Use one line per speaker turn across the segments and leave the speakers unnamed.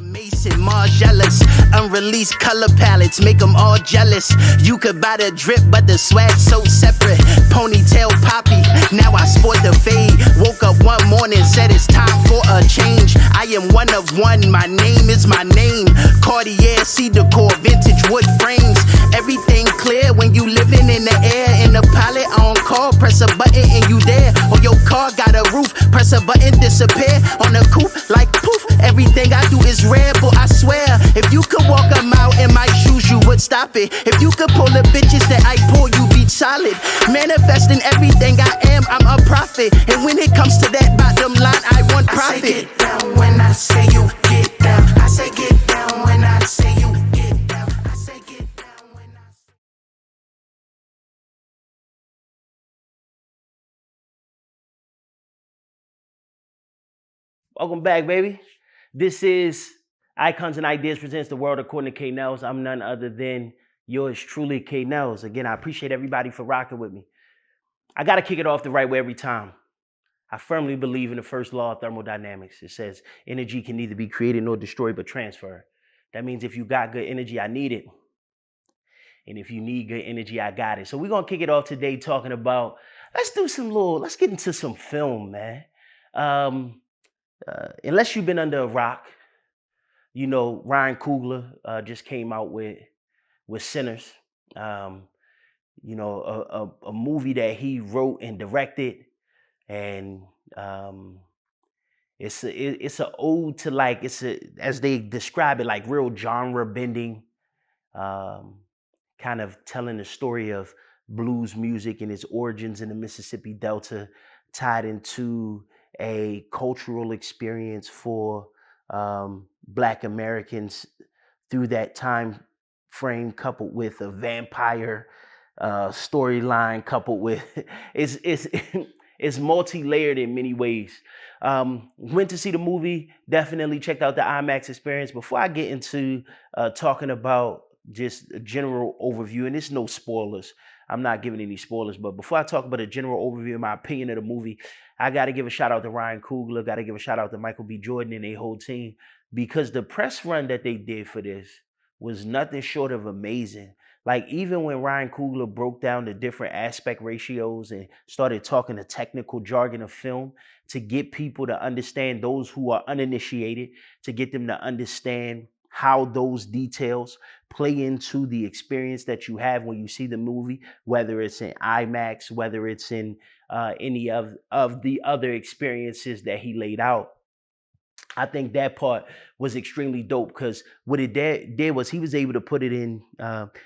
Mason, Margielas, unreleased color palettes, make them all jealous. You could buy the drip, but the swag so separate. Ponytail poppy, now I sport the fade. Woke up one morning, said it's time for a change. I am one of one, my name is my name. Cartier, cedar core, vintage wood frames. Everything clear when you living in the air. In the pilot on call, press a button and you there. Or your car got a roof, press a button, disappear. On the coupe, like poof, everything I do is rare, but I swear, if you could walk a mile in my shoes, you would stop it. If you could pull the bitches that I pull, you be solid. Manifesting everything I am, I'm a prophet. And when it comes to that bottom line, I want profit. I say get down when I say you get down. I say get down when I say you get down. I say get down when I say.
Welcome back, baby. This is Icons and Ideas presents The World According to Kay Nellz. I'm none other than yours truly, Kay Nellz. Again, I appreciate everybody for rocking with me. I got to kick it off the right way every time. I firmly believe in the first law of thermodynamics. It says energy can neither be created nor destroyed but transferred. That means if you got good energy, I need it. And if you need good energy, I got it. So we're going to kick it off today talking about, let's get into some film, man. Unless you've been under a rock, you know, Ryan Coogler just came out with Sinners, you know, a movie that he wrote and directed, and it's an ode to, like, as they describe it, like real genre bending, kind of telling the story of blues music and its origins in the Mississippi Delta, tied into a cultural experience for Black Americans through that time frame, coupled with a vampire storyline, coupled with it's multi-layered in many ways. Went to see the movie, definitely checked out the IMAX experience. Before I get into talking about just a general overview, and it's no spoilers, I'm not giving any spoilers, but before I talk about a general overview of my opinion of the movie, I got to give a shout out to Ryan Coogler, got to give a shout out to Michael B. Jordan and their whole team, because the press run that they did for this was nothing short of amazing. Like, even when Ryan Coogler broke down the different aspect ratios and started talking the technical jargon of film to get people to understand, those who are uninitiated, to get them to understand how those details play into the experience that you have when you see the movie, whether it's in IMAX, whether it's in any of the other experiences that he laid out. I think that part was extremely dope, because what it did was he was able to put it in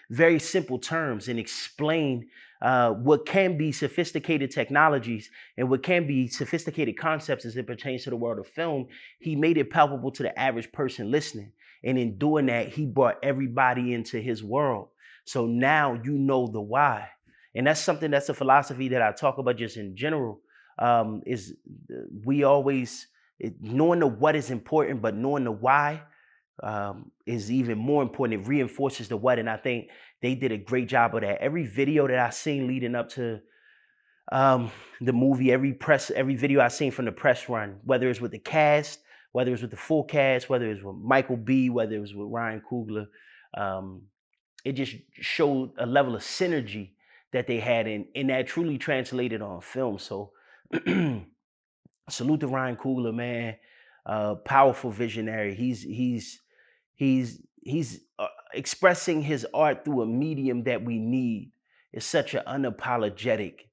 very simple terms and explain what can be sophisticated technologies and what can be sophisticated concepts as it pertains to the world of film. He made it palpable to the average person listening. And in doing that, he brought everybody into his world. So now you know the why. And that's something, that's a philosophy that I talk about just in general, is we always, knowing the what is important, but knowing the why is even more important. It reinforces the what. And I think they did a great job of that. Every video that I seen leading up to the movie, every video I seen from the press run, whether it's with the cast, whether it's with the full cast, whether it's with Michael B., whether it was with Ryan Coogler, it just showed a level of synergy that they had, and that truly translated on film. So salute to Ryan Coogler, man. Powerful visionary. He's expressing his art through a medium that we need. It's such an unapologetic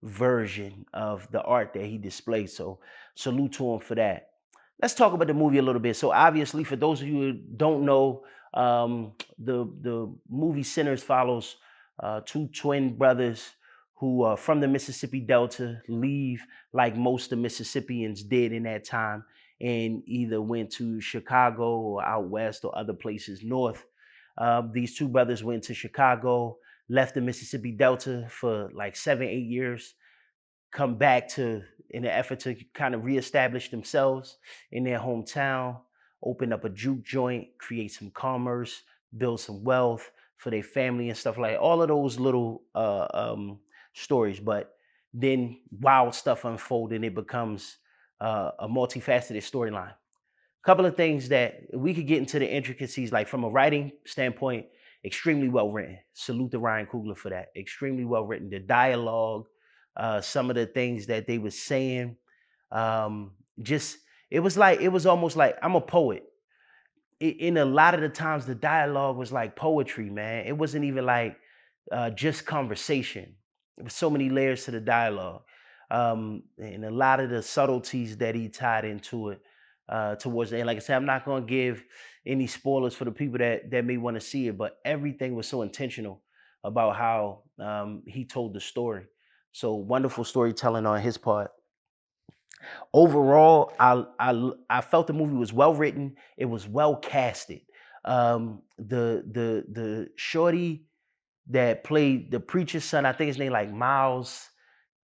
version of the art that he displays. So salute to him for that. Let's talk about the movie a little bit. So obviously, for those of you who don't know, the movie Sinners follows two twin brothers who are from the Mississippi Delta, leave like most of Mississippians did in that time, and either went to Chicago or out west or other places north. These two brothers went to Chicago, left the Mississippi Delta for like 7-8 years, come back in an effort to kind of reestablish themselves in their hometown, open up a juke joint, create some commerce, build some wealth for their family and stuff, like all of those little stories. But then wild stuff unfolded and it becomes a multifaceted storyline. couple of things that we could get into the intricacies, like from a writing standpoint, extremely well written. Salute to Ryan Coogler for that. Extremely well written. The dialogue, some of the things that they were saying, just it was almost like I'm a poet. In a lot of the times, the dialogue was like poetry, man. It wasn't even like just conversation. There was so many layers to the dialogue, and a lot of the subtleties that he tied into it towards the end. Like I said, I'm not going to give any spoilers for the people that may want to see it, but everything was so intentional about how he told the story. So wonderful storytelling on his part. Overall, I felt the movie was well written. It was well casted. The shorty that played the preacher's son, I think his name like Miles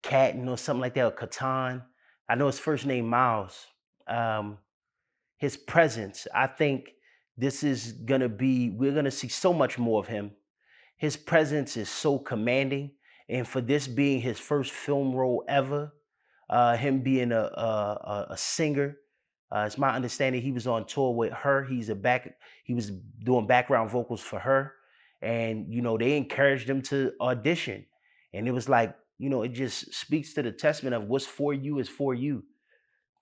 Catton or something like that, or Catan. I know his first name Miles. His presence, I think this is gonna be, we're gonna see so much more of him. His presence is so commanding, and for this being his first film role ever, him being a singer, it's my understanding he was on tour with her. He was doing background vocals for her, and they encouraged him to audition, and it was like it just speaks to the testament of what's for you is for you.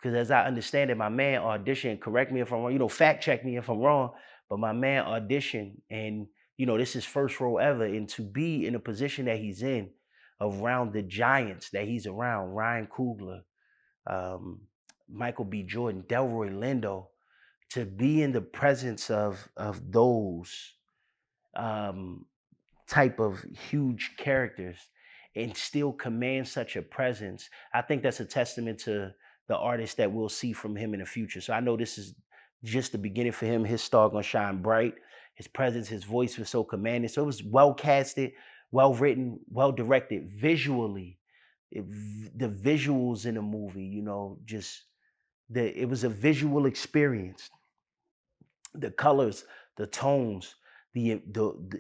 Because as I understand it, my man auditioned. Correct me if I'm wrong. Fact check me if I'm wrong. But my man auditioned, and this is his first role ever, and to be in a position that he's in, around the giants that he's around, Ryan Coogler, Michael B. Jordan, Delroy Lindo, to be in the presence of those type of huge characters and still command such a presence, I think that's a testament to the artist that we'll see from him in the future. So I know this is just the beginning for him. His star gonna shine bright. His presence, his voice was so commanding. So it was well casted, well written, well directed. Visually, the visuals in the movie, it was a visual experience. The colors, the tones, the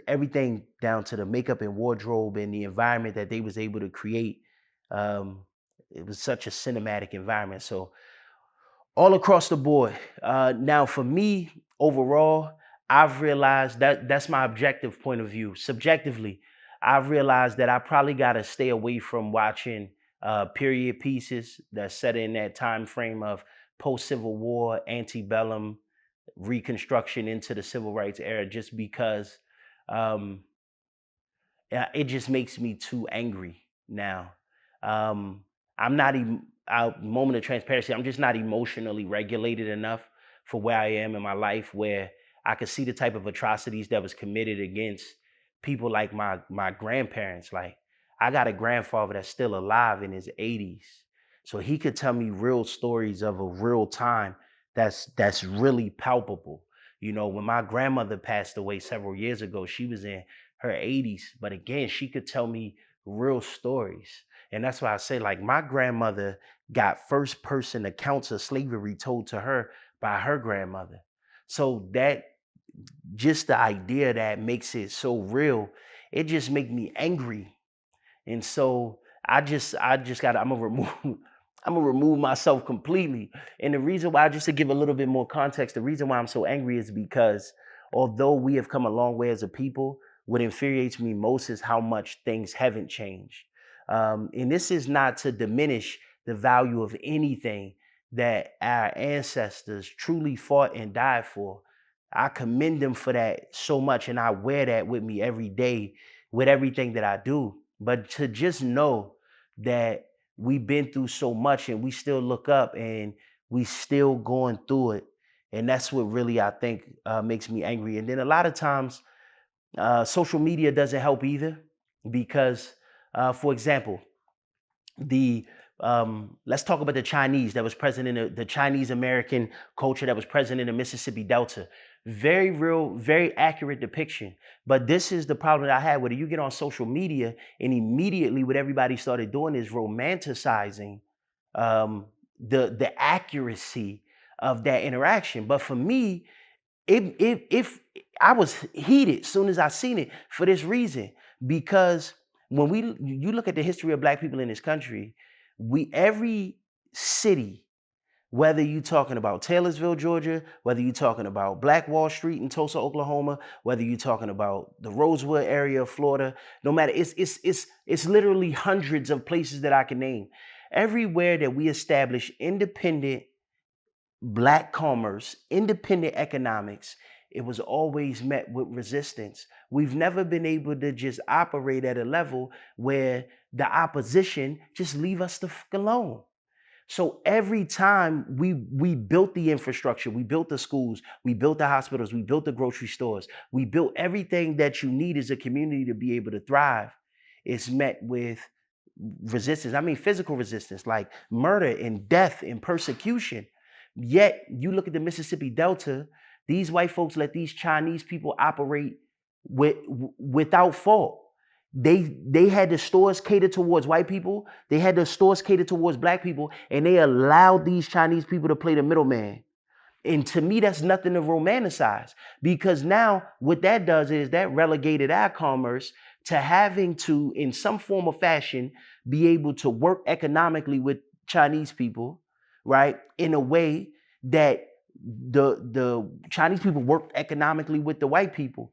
everything down to the makeup and wardrobe and the environment that they was able to create. It was such a cinematic environment. So all across the board. Now for me, overall, I've realized that's my objective point of view. Subjectively, I've realized that I probably got to stay away from watching period pieces that's set in that time frame of post-Civil War, antebellum, Reconstruction into the Civil Rights era, just because it just makes me too angry now. I'm not even, moment of transparency, I'm just not emotionally regulated enough for where I am in my life, where I could see the type of atrocities that was committed against people like my grandparents. Like, I got a grandfather that's still alive in his 80s. So he could tell me real stories of a real time that's really palpable. When my grandmother passed away several years ago, she was in her 80s. But again, she could tell me real stories. And that's why I say, like, my grandmother got first person accounts of slavery told to her by her grandmother. So that, just the idea that makes it so real, it just make me angry. And so I'm gonna remove myself completely. And the reason why, just to give a little bit more context, the reason why I'm so angry is because although we have come a long way as a people, what infuriates me most is how much things haven't changed. And this is not to diminish the value of anything that our ancestors truly fought and died for. I commend them for that so much, and I wear that with me every day with everything that I do. But to just know that we've been through so much and we still look up and we still going through it. And that's what really, I think, makes me angry. And then a lot of times, social media doesn't help either, because, for example, let's talk about the Chinese that was present in the Chinese American culture that was present in the Mississippi Delta. Very real, very accurate depiction. But this is the problem that I had with it. You get on social media and immediately what everybody started doing is romanticizing the accuracy of that interaction. But for me, if I was heated as soon as I seen it, for this reason, because when you look at the history of Black people in this country, every city Whether you're talking about Taylorsville, Georgia, whether you're talking about Black Wall Street in Tulsa, Oklahoma, whether you're talking about the Rosewood area of Florida, no matter, it's literally hundreds of places that I can name. Everywhere that we establish independent Black commerce, independent economics, it was always met with resistance. We've never been able to just operate at a level where the opposition just leave us the fuck alone. So every time we built the infrastructure, we built the schools, we built the hospitals, we built the grocery stores, we built everything that you need as a community to be able to thrive, it's met with resistance. I mean, physical resistance, like murder and death and persecution. Yet you look at the Mississippi Delta, these white folks let these Chinese people operate without fault. They had the stores catered towards white people. They had the stores catered towards Black people, and they allowed these Chinese people to play the middleman. And to me, that's nothing to romanticize, because now what that does is that relegated our commerce to having to, in some form or fashion, be able to work economically with Chinese people, right? In a way that the Chinese people work economically with the white people,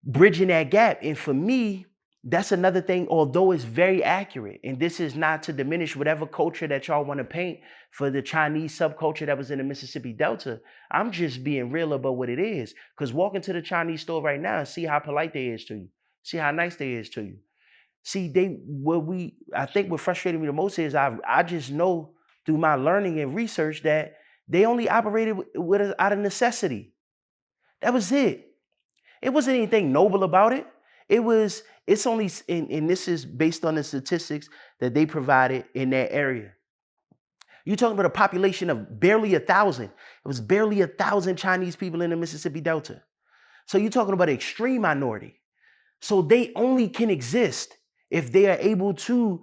bridging that gap. And for me, that's another thing, although it's very accurate. And this is not to diminish whatever culture that y'all want to paint for the Chinese subculture that was in the Mississippi Delta. I'm just being real about what it is. Because walk into the Chinese store right now and see how polite they is to you. See how nice they is to you. See, I think what frustrated me the most is I just know through my learning and research that they only operated with us out of necessity. That was it. It wasn't anything noble about it. It's only, and this is based on the statistics that they provided in that area. You're talking about a population of barely 1,000. It was barely 1,000 Chinese people in the Mississippi Delta. So you're talking about an extreme minority. So they only can exist if they are able to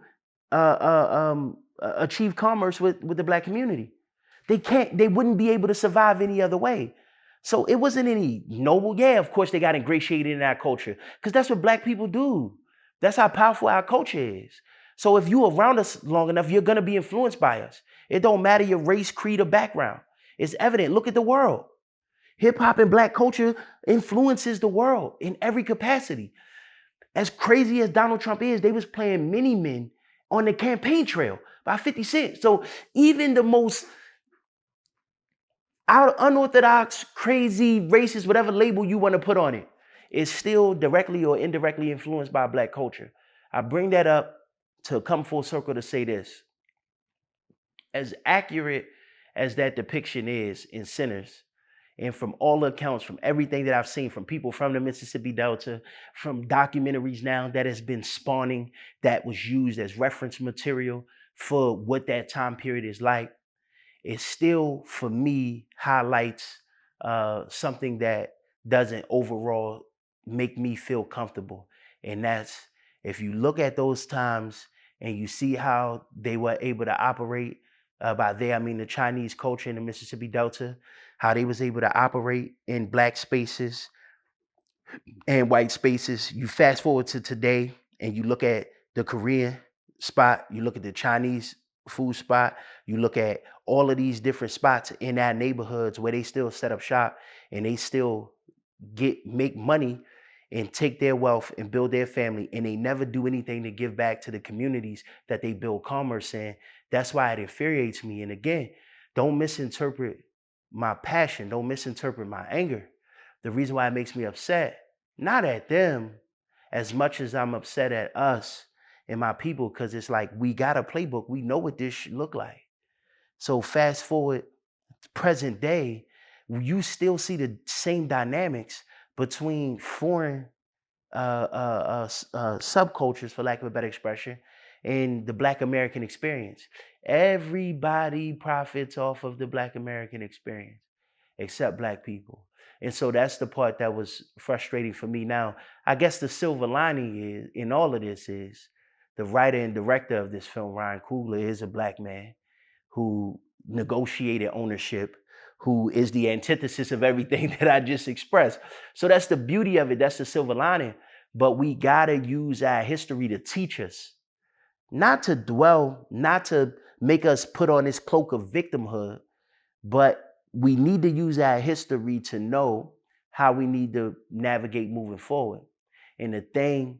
achieve commerce with the Black community. They wouldn't be able to survive any other way. So it wasn't any noble. Yeah, of course they got ingratiated in our culture, because that's what Black people do. That's how powerful our culture is. So if you're around us long enough, you're going to be influenced by us. It don't matter your race, creed, or background. It's evident. Look at the world. Hip hop and Black culture influences the world in every capacity. As crazy as Donald Trump is, they was playing Mini Men on the campaign trail by 50 Cent. So even the most unorthodox, crazy, racist, whatever label you want to put on it, is still directly or indirectly influenced by Black culture. I bring that up to come full circle to say this. As accurate as that depiction is in Sinners, and from all accounts, from everything that I've seen from people from the Mississippi Delta, from documentaries now that has been spawning, that was used as reference material for what that time period is like, it still, for me, highlights something that doesn't overall make me feel comfortable. And that's, if you look at those times and you see how they were able to operate, by they, I mean the Chinese culture in the Mississippi Delta, how they was able to operate in Black spaces and white spaces. You fast forward to today and you look at the Korean spot, you look at the Chinese food spot, you look at all of these different spots in our neighborhoods where they still set up shop and they still make money and take their wealth and build their family, and they never do anything to give back to the communities that they build commerce in. That's why it infuriates me. And again, don't misinterpret my passion, don't misinterpret my anger. The reason why it makes me upset, not at them as much as I'm upset at us and my people, because it's like, we got a playbook. We know what this should look like. So fast forward to present day, you still see the same dynamics between foreign subcultures, for lack of a better expression, and the Black American experience. Everybody profits off of the Black American experience, except Black people. And so that's the part that was frustrating for me. Now, I guess the silver lining is, in all of this, is the writer and director of this film, Ryan Coogler, is a Black man who negotiated ownership, who is the antithesis of everything that I just expressed. So that's the beauty of it. That's the silver lining. But we gotta use our history to teach us, not to dwell, not to make us put on this cloak of victimhood, but we need to use our history to know how we need to navigate moving forward. And the thing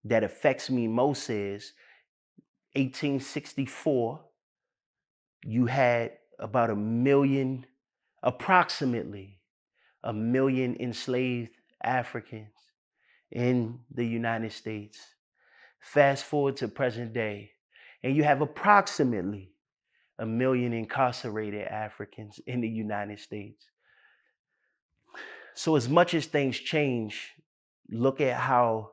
that affects me most is 1864, you had about approximately a million enslaved Africans in the United States. Fast forward to present day, and you have approximately a million incarcerated Africans in the United States. So as much as things change, look at how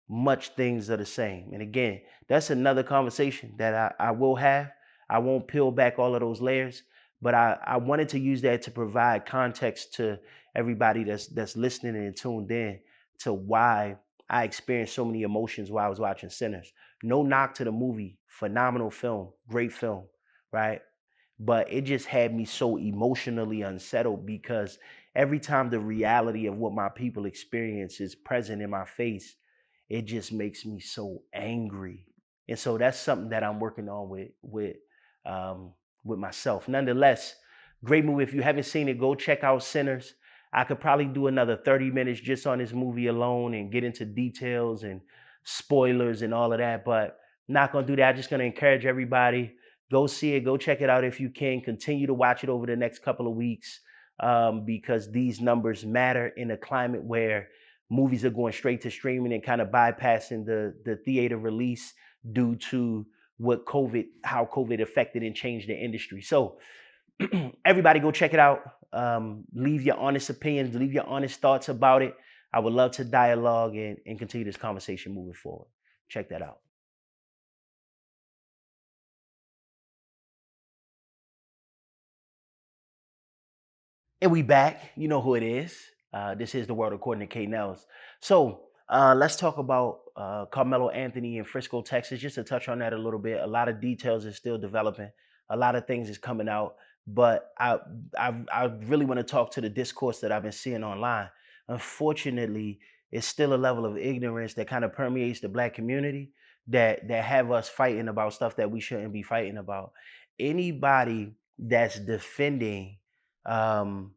much things are the same. And again, that's another conversation that I will have. I won't peel back all of those layers, but I wanted to use that to provide context to everybody that's listening and tuned in to why I experienced so many emotions while I was watching Sinners. No knock to the movie, phenomenal film, great film, right? But it just had me so emotionally unsettled because every time the reality of what my people experience is present in my face, it just makes me so angry. And so that's something that I'm working on with myself. Nonetheless, great movie. If you haven't seen it, go check out Sinners. I could probably do another 30 minutes just on this movie alone and get into details and spoilers and all of that, but I'm not going to do that. I'm just going to encourage everybody, go see it, go check it out if you can. Continue to watch it over the next couple of weeks because these numbers matter in a climate where movies are going straight to streaming and kind of bypassing the theater release due to how COVID affected and changed the industry. So everybody go check it out. Leave your honest opinions, leave your honest thoughts about it. I would love to dialogue and continue this conversation moving forward. Check that out. And we back. You know who it is. This is The World According to Kay Nellz. So let's talk about Karmelo Anthony in Frisco, Texas, just to touch on that a little bit. A lot of details is still developing. A lot of things is coming out. But I really want to talk to the discourse that I've been seeing online. Unfortunately, it's still a level of ignorance that kind of permeates the Black community that have us fighting about stuff that we shouldn't be fighting about. Anybody that's defending the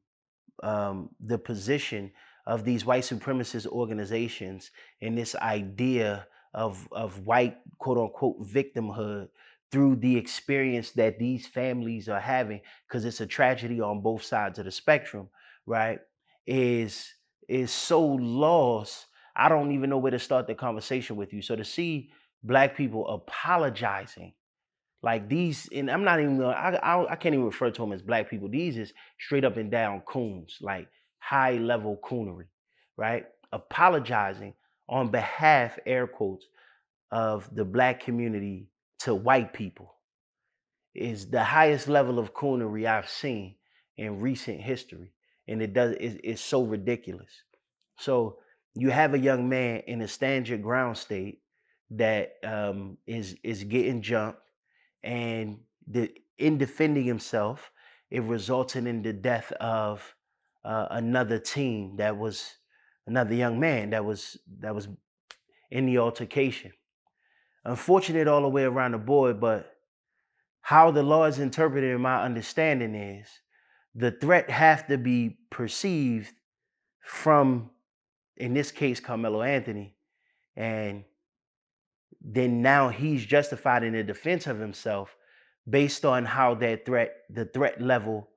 position of these white supremacist organizations and this idea of white quote unquote victimhood through the experience that these families are having, because it's a tragedy on both sides of the spectrum, right, is so lost. I don't even know where to start the conversation with you. So to see Black people apologizing like these, and I'm not even gonna, I can't even refer to them as Black people. These is straight up and down coons, like high level coonery, right? Apologizing on behalf, air quotes, of the Black community to white people is the highest level of coonery I've seen in recent history. And it's so ridiculous. So you have a young man in a stand your ground state that is getting jumped, and in defending himself, it resulted in the death of another teen that was another young man that was in the altercation. Unfortunate all the way around the board, but how the law is interpreted in my understanding is the threat have to be perceived from, in this case, Karmelo Anthony, and then now he's justified in the defense of himself based on how the threat level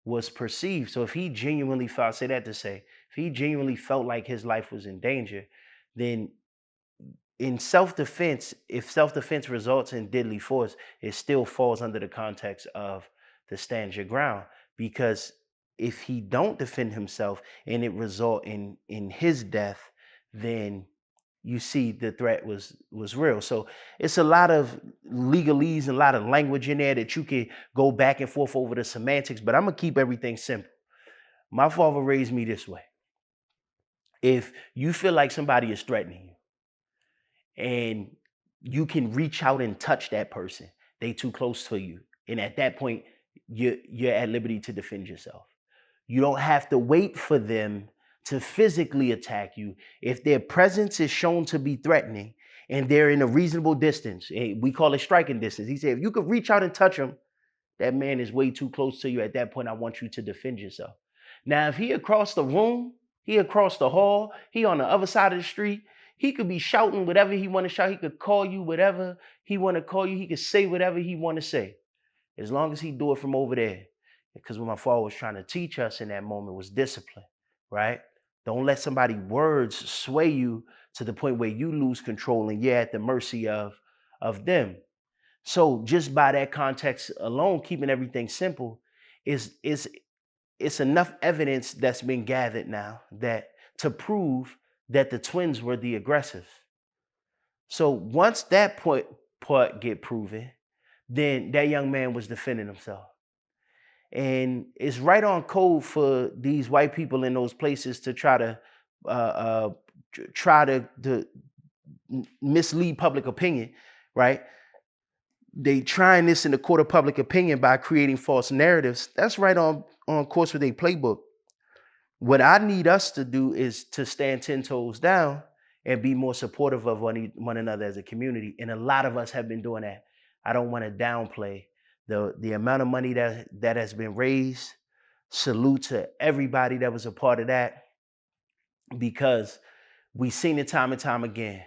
was perceived. So if he genuinely felt, if he genuinely felt like his life was in danger, then in self-defense, if self-defense results in deadly force, it still falls under the context of the stand your ground. Because if he don't defend himself and it result in his death, then you see the threat was real. So it's a lot of legalese and a lot of language in there that you can go back and forth over the semantics, but I'm gonna keep everything simple. My father raised me this way. If you feel like somebody is threatening you and you can reach out and touch that person, they too close to you. And at that point, you're at liberty to defend yourself. You don't have to wait for them to physically attack you. If their presence is shown to be threatening and they're in a reasonable distance. We call it striking distance. He said, if you could reach out and touch him, that man is way too close to you. At that point, I want you to defend yourself. Now, if he across the room, he across the hall, he on the other side of the street, he could be shouting whatever he want to shout. He could call you whatever he want to call you. He could say whatever he want to say, as long as he do it from over there. Because what my father was trying to teach us in that moment was discipline, right? Don't let somebody's words sway you to the point where you lose control and you're at the mercy of them. So just by that context alone, keeping everything simple, it's enough evidence that's been gathered now that to prove that the twins were the aggressors. So once that part get proven, then that young man was defending himself. And it's right on code for these white people in those places to try to mislead public opinion, right? They trying this in the court of public opinion by creating false narratives. That's right on course with their playbook. What I need us to do is to stand 10 toes down and be more supportive of one another as a community. And a lot of us have been doing that. I don't want to downplay the amount of money that has been raised. Salute to everybody that was a part of that, because we've seen it time and time again.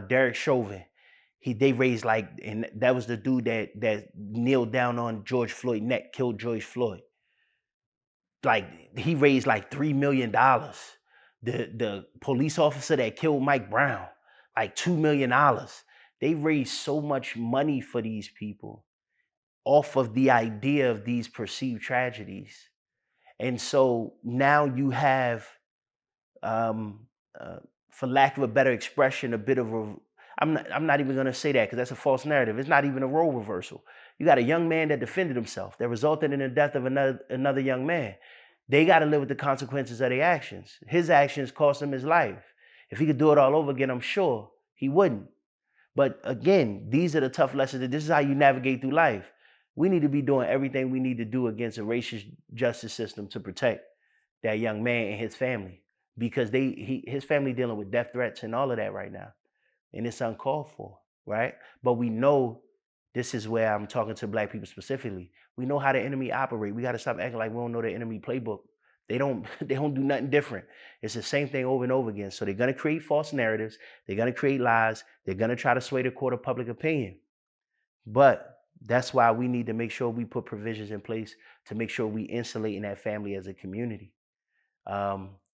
Derek Chauvin, they raised and that was the dude that kneeled down on George Floyd's neck, killed George Floyd. He raised $3 million. The police officer that killed Mike Brown, $2 million. They raised so much money for these people off of the idea of these perceived tragedies. And so now you have, for lack of a better expression, a bit of a, I'm not even going to say that because that's a false narrative. It's not even a role reversal. You got a young man that defended himself, that resulted in the death of another young man. They got to live with the consequences of their actions. His actions cost him his life. If he could do it all over again, I'm sure he wouldn't. But again, these are the tough lessons. This is how you navigate through life. We need to be doing everything we need to do against a racist justice system to protect that young man and his family, because his family dealing with death threats and all of that right now. And it's uncalled for, right? But we know, this is where I'm talking to Black people specifically. We know how the enemy operate. We got to stop acting like we don't know the enemy playbook. They don't do nothing different. It's the same thing over and over again. So they're going to create false narratives. They're going to create lies. They're going to try to sway the court of public opinion. But that's why we need to make sure we put provisions in place to make sure we insulating that family as a community,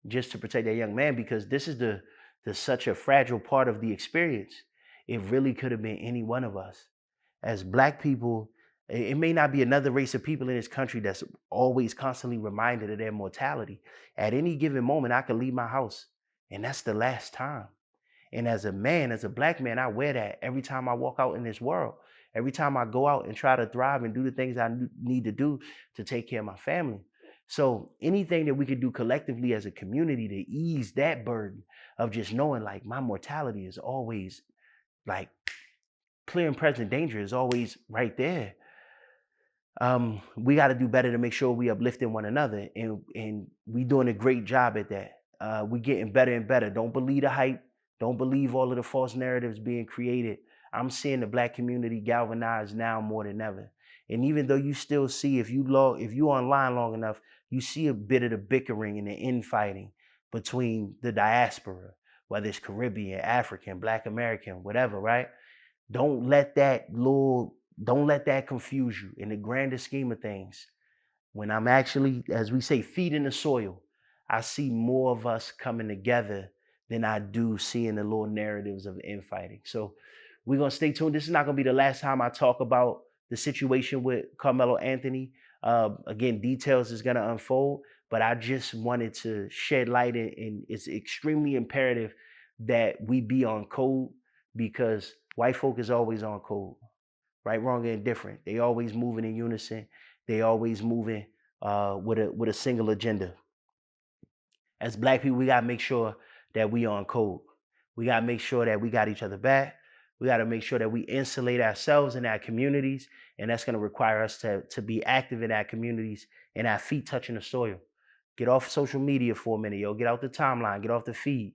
just to protect that young man, because this is the such a fragile part of the experience. It really could have been any one of us. As Black people, it may not be another race of people in this country that's always constantly reminded of their mortality. At any given moment, I could leave my house, and that's the last time. And as a man, as a Black man, I wear that every time I walk out in this world. Every time I go out and try to thrive and do the things I need to do to take care of my family. So anything that we could do collectively as a community to ease that burden of just knowing my mortality is always clear and present danger is always right there. We got to do better to make sure we uplifting one another, and we doing a great job at that. We getting better and better. Don't believe the hype. Don't believe all of the false narratives being created. I'm seeing the Black community galvanized now more than ever. And even though you still see, if you online long enough, you see a bit of the bickering and the infighting between the diaspora, whether it's Caribbean, African, Black American, whatever, right? Don't let that confuse you in the grander scheme of things. When I'm actually, as we say, feeding the soil, I see more of us coming together than I do seeing the little narratives of infighting. So we're going to stay tuned. This is not going to be the last time I talk about the situation with Karmelo Anthony. Again, details is going to unfold, but I just wanted to shed light, and it's extremely imperative that we be on code, because white folk is always on code. Right, wrong, and indifferent. They always moving in unison. They always moving with a single agenda. As Black people, we got to make sure that we on code. We got to make sure that we got each other back. We got to make sure that we insulate ourselves in our communities, and that's going to require us to be active in our communities and our feet touching the soil. Get off social media for a minute, yo. Get out the timeline. Get off the feed,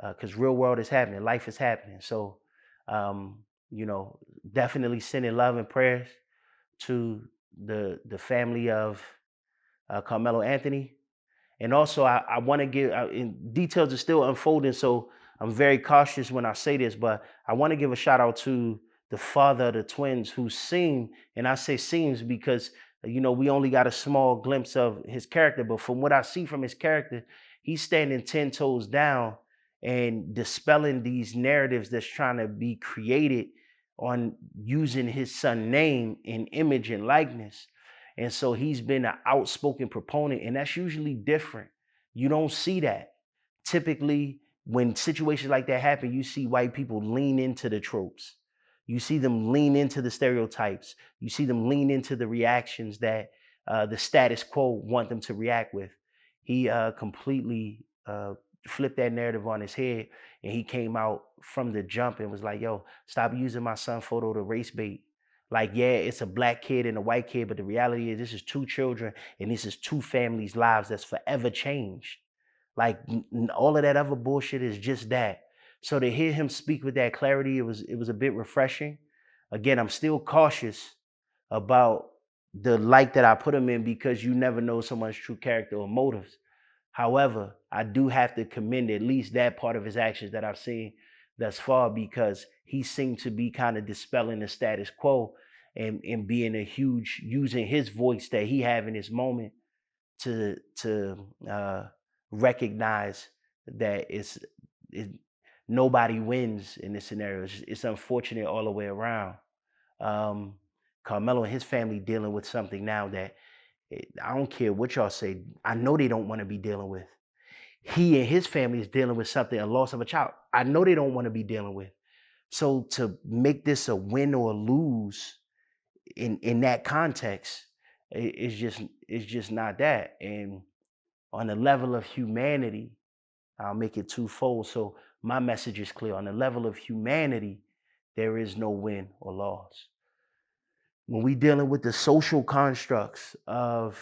because real world is happening. Life is happening. So You know, definitely sending love and prayers to the family of Carmelo Anthony. And also, I want to give, in details are still unfolding, so I'm very cautious when I say this, but I want to give a shout out to the father of the twins who seemed, and I say seems because, you know, we only got a small glimpse of his character, but from what I see from his character, he's standing 10 toes down and dispelling these narratives that's trying to be created on using his son name and image and likeness. And so he's been an outspoken proponent, and that's usually different. You don't see that. Typically, when situations like that happen, you see white people lean into the tropes. You see them lean into the stereotypes. You see them lean into the reactions that the status quo want them to react with. He completely flipped that narrative on his head, and he came out from the jump and was like, yo, stop using my son photo to race bait. Like, yeah, it's a black kid and a white kid, but the reality is this is two children and this is two families' lives that's forever changed. Like all of that other bullshit is just that. So to hear him speak with that clarity, it was a bit refreshing. Again, I'm still cautious about the light that I put him in because you never know someone's true character or motives. However, I do have to commend at least that part of his actions that I've seen thus far because he seemed to be kind of dispelling the status quo and being a huge, using his voice that he have in his moment to recognize that nobody wins in this scenario. It's unfortunate all the way around. Carmelo and his family dealing with something now that I don't care what y'all say. I know they don't want to be dealing with. He and his family is dealing with something, a loss of a child. I know they don't want to be dealing with. So to make this a win or a lose in that context, it's just not that. And on the level of humanity, I'll make it twofold. So my message is clear. On the level of humanity, there is no win or loss. When we dealing with the social constructs of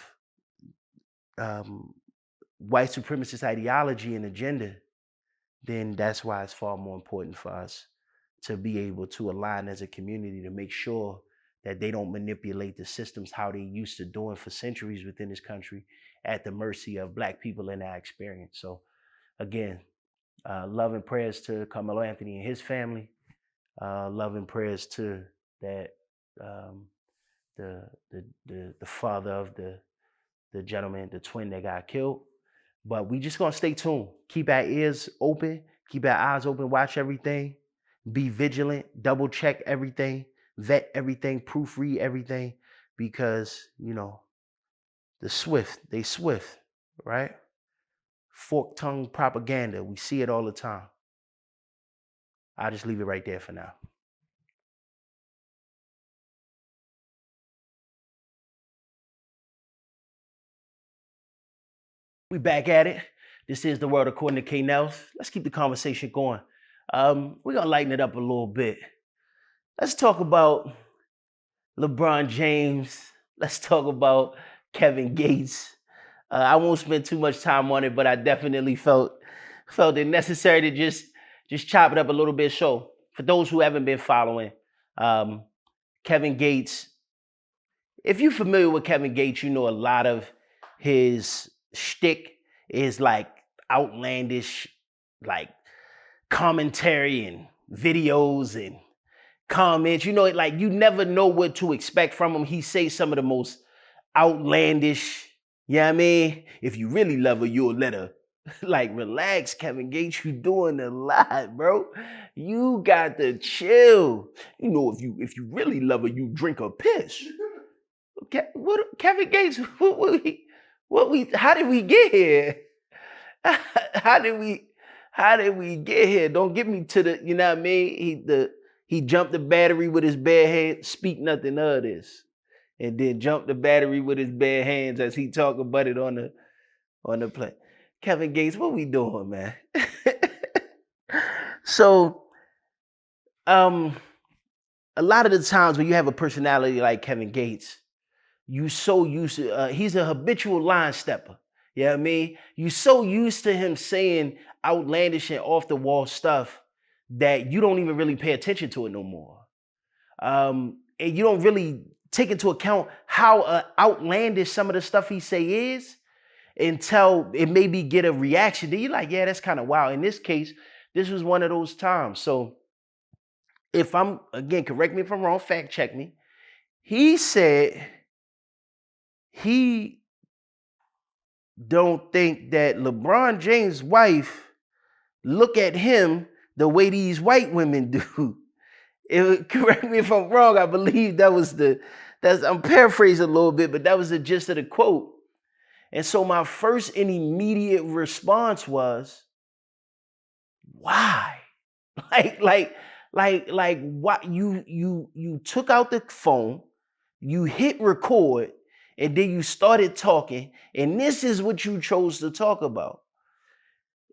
white supremacist ideology and agenda, then that's why it's far more important for us to be able to align as a community to make sure that they don't manipulate the systems how they used to doing for centuries within this country at the mercy of Black people in that experience. So again, love and prayers to Carmelo Anthony and his family. Love and prayers to that the father of the gentleman, the twin that got killed. But we just gonna stay tuned. Keep our ears open, keep our eyes open, watch everything, be vigilant, double check everything, vet everything, proofread everything, because you know, they swift, right? Fork tongue propaganda. We see it all the time. I'll just leave it right there for now. We back at it. This is The World According to Kay Nellz. Let's keep the conversation going. We're gonna lighten it up a little bit. Let's talk about LeBron James. Let's talk about Kevin Gates. I won't spend too much time on it, but I definitely felt it necessary to just chop it up a little bit. So for those who haven't been following, Kevin Gates, if you're familiar with Kevin Gates, you know a lot of his shtick is like outlandish, like commentary and videos and comments. You know, like you never know what to expect from him. He says some of the most outlandish, you know what I mean? If you really love her, you'll let her. Like, relax, Kevin Gates, you doing a lot, bro. You got to chill. You know, if you really love her, you drink her piss. Okay, Kevin Gates, how did we get here? How did we get here? Don't get me to the, you know what I mean? He jumped the battery with his bare hand, speak nothing of this. And then jumped the battery with his bare hands as he talk about it on the play. Kevin Gates, what we doing, man? So, a lot of the times when you have a personality like Kevin Gates, you so used to, he's a habitual line stepper. You know what I mean? You so used to him saying outlandish and off the wall stuff that you don't even really pay attention to it no more. And you don't really take into account how outlandish some of the stuff he say is until it maybe get a reaction. Then you're like, yeah, that's kind of wild. In this case, this was one of those times. So if I'm, again, correct me if I'm wrong, fact check me. He said he don't think that LeBron James' wife look at him the way these white women do. Correct me if I'm wrong. I believe I'm paraphrasing a little bit, but that was the gist of the quote. And so my first and immediate response was, why? Like what? You took out the phone, you hit record, and then you started talking, and this is what you chose to talk about.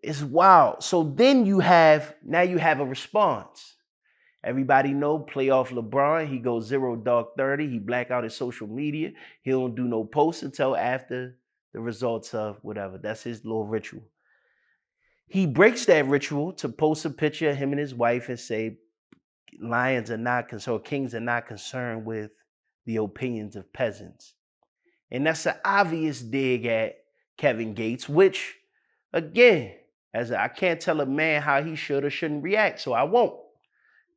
It's wild. So then you have a response. Everybody know playoff LeBron, he goes 0 dark 30, he black out his social media, he don't do no posts until after the results of whatever. That's his little ritual. He breaks that ritual to post a picture of him and his wife and say lions are not concerned, kings are not concerned with the opinions of peasants. And that's an obvious dig at Kevin Gates, which, again, I can't tell a man how he should or shouldn't react, so I won't.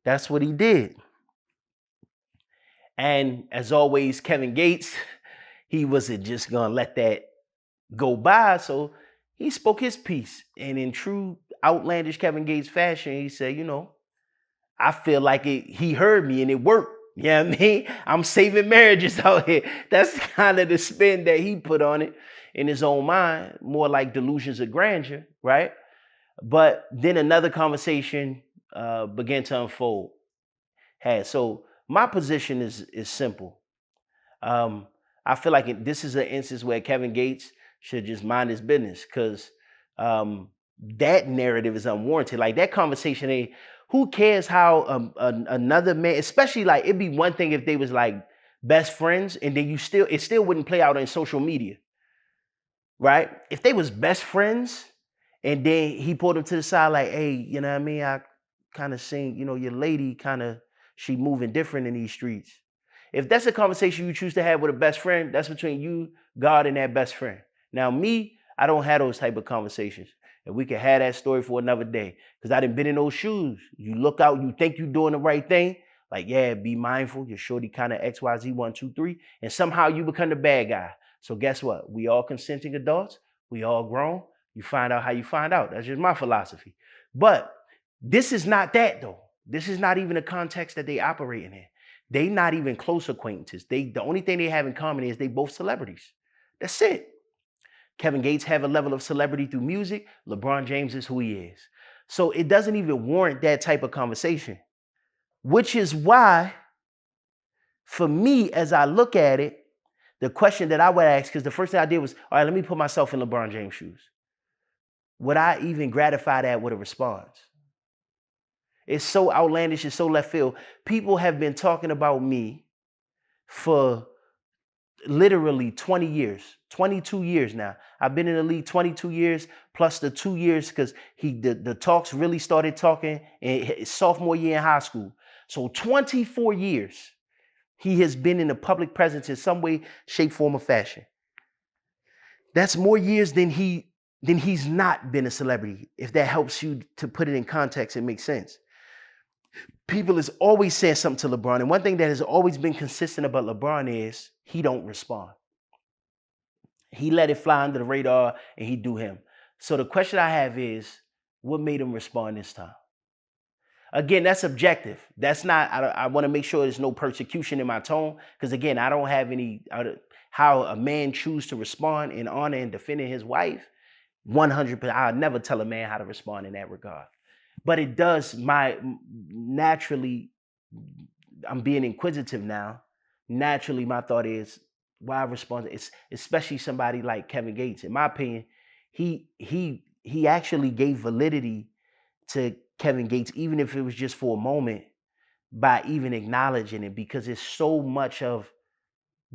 That's what he did. And as always, Kevin Gates, he wasn't just going to let that go by, so he spoke his piece. And in true outlandish Kevin Gates fashion, he said, I feel like he heard me and it worked. You know what I mean? I'm saving marriages out here. That's kind of the spin that he put on it in his own mind, more like delusions of grandeur, right? But then another conversation began to unfold. So my position is simple. I feel like this is an instance where Kevin Gates should just mind his business, because that narrative is unwarranted. Like, that conversation ain't. Who cares how another man, especially, like, it'd be one thing if they was like best friends and then it still wouldn't play out on social media, right? If they was best friends and then he pulled him to the side like, hey, you know what I mean? I kind of seen, your lady she moving different in these streets. If that's a conversation you choose to have with a best friend, that's between you, God, and that best friend. Now, me, I don't have those type of conversations. And we can have that story for another day, because I done been in those shoes. You look out, you think you're doing the right thing. Like, yeah, be mindful. Your shorty kind of XYZ 1, 2, 3. And somehow you become the bad guy. So guess what? We all consenting adults. We all grown. You find out how you find out. That's just my philosophy. But this is not that, though. This is not even the context that they operating in. They not even close acquaintances. The only thing they have in common is they both celebrities. That's it. Kevin Gates have a level of celebrity through music. LeBron James is who he is. So it doesn't even warrant that type of conversation, which is why, for me, as I look at it, the question that I would ask, because the first thing I did was, all right, let me put myself in LeBron James' shoes. Would I even gratify that with a response? It's so outlandish, it's so left field. People have been talking about me for literally 20 years, 22 years now. I've been in the league 22 years, plus the 2 years, because the talks really started talking in his sophomore year in high school. So 24 years he has been in a public presence in some way, shape, form, or fashion. That's more years than he's not been a celebrity. If that helps you to put it in context, it makes sense. People is always saying something to LeBron. And one thing that has always been consistent about LeBron is he don't respond. He let it fly under the radar and he do him. So the question I have is, what made him respond this time? Again, that's objective. That's not, I want to make sure there's no persecution in my tone. Because again, I don't have how a man choose to respond in honor and defending his wife. 100%. I'll never tell a man how to respond in that regard. But it does naturally, I'm being inquisitive now. Naturally, my thought is, why respond? It's especially somebody like Kevin Gates. In my opinion, he actually gave validity to Kevin Gates, even if it was just for a moment, by even acknowledging it, because it's so much of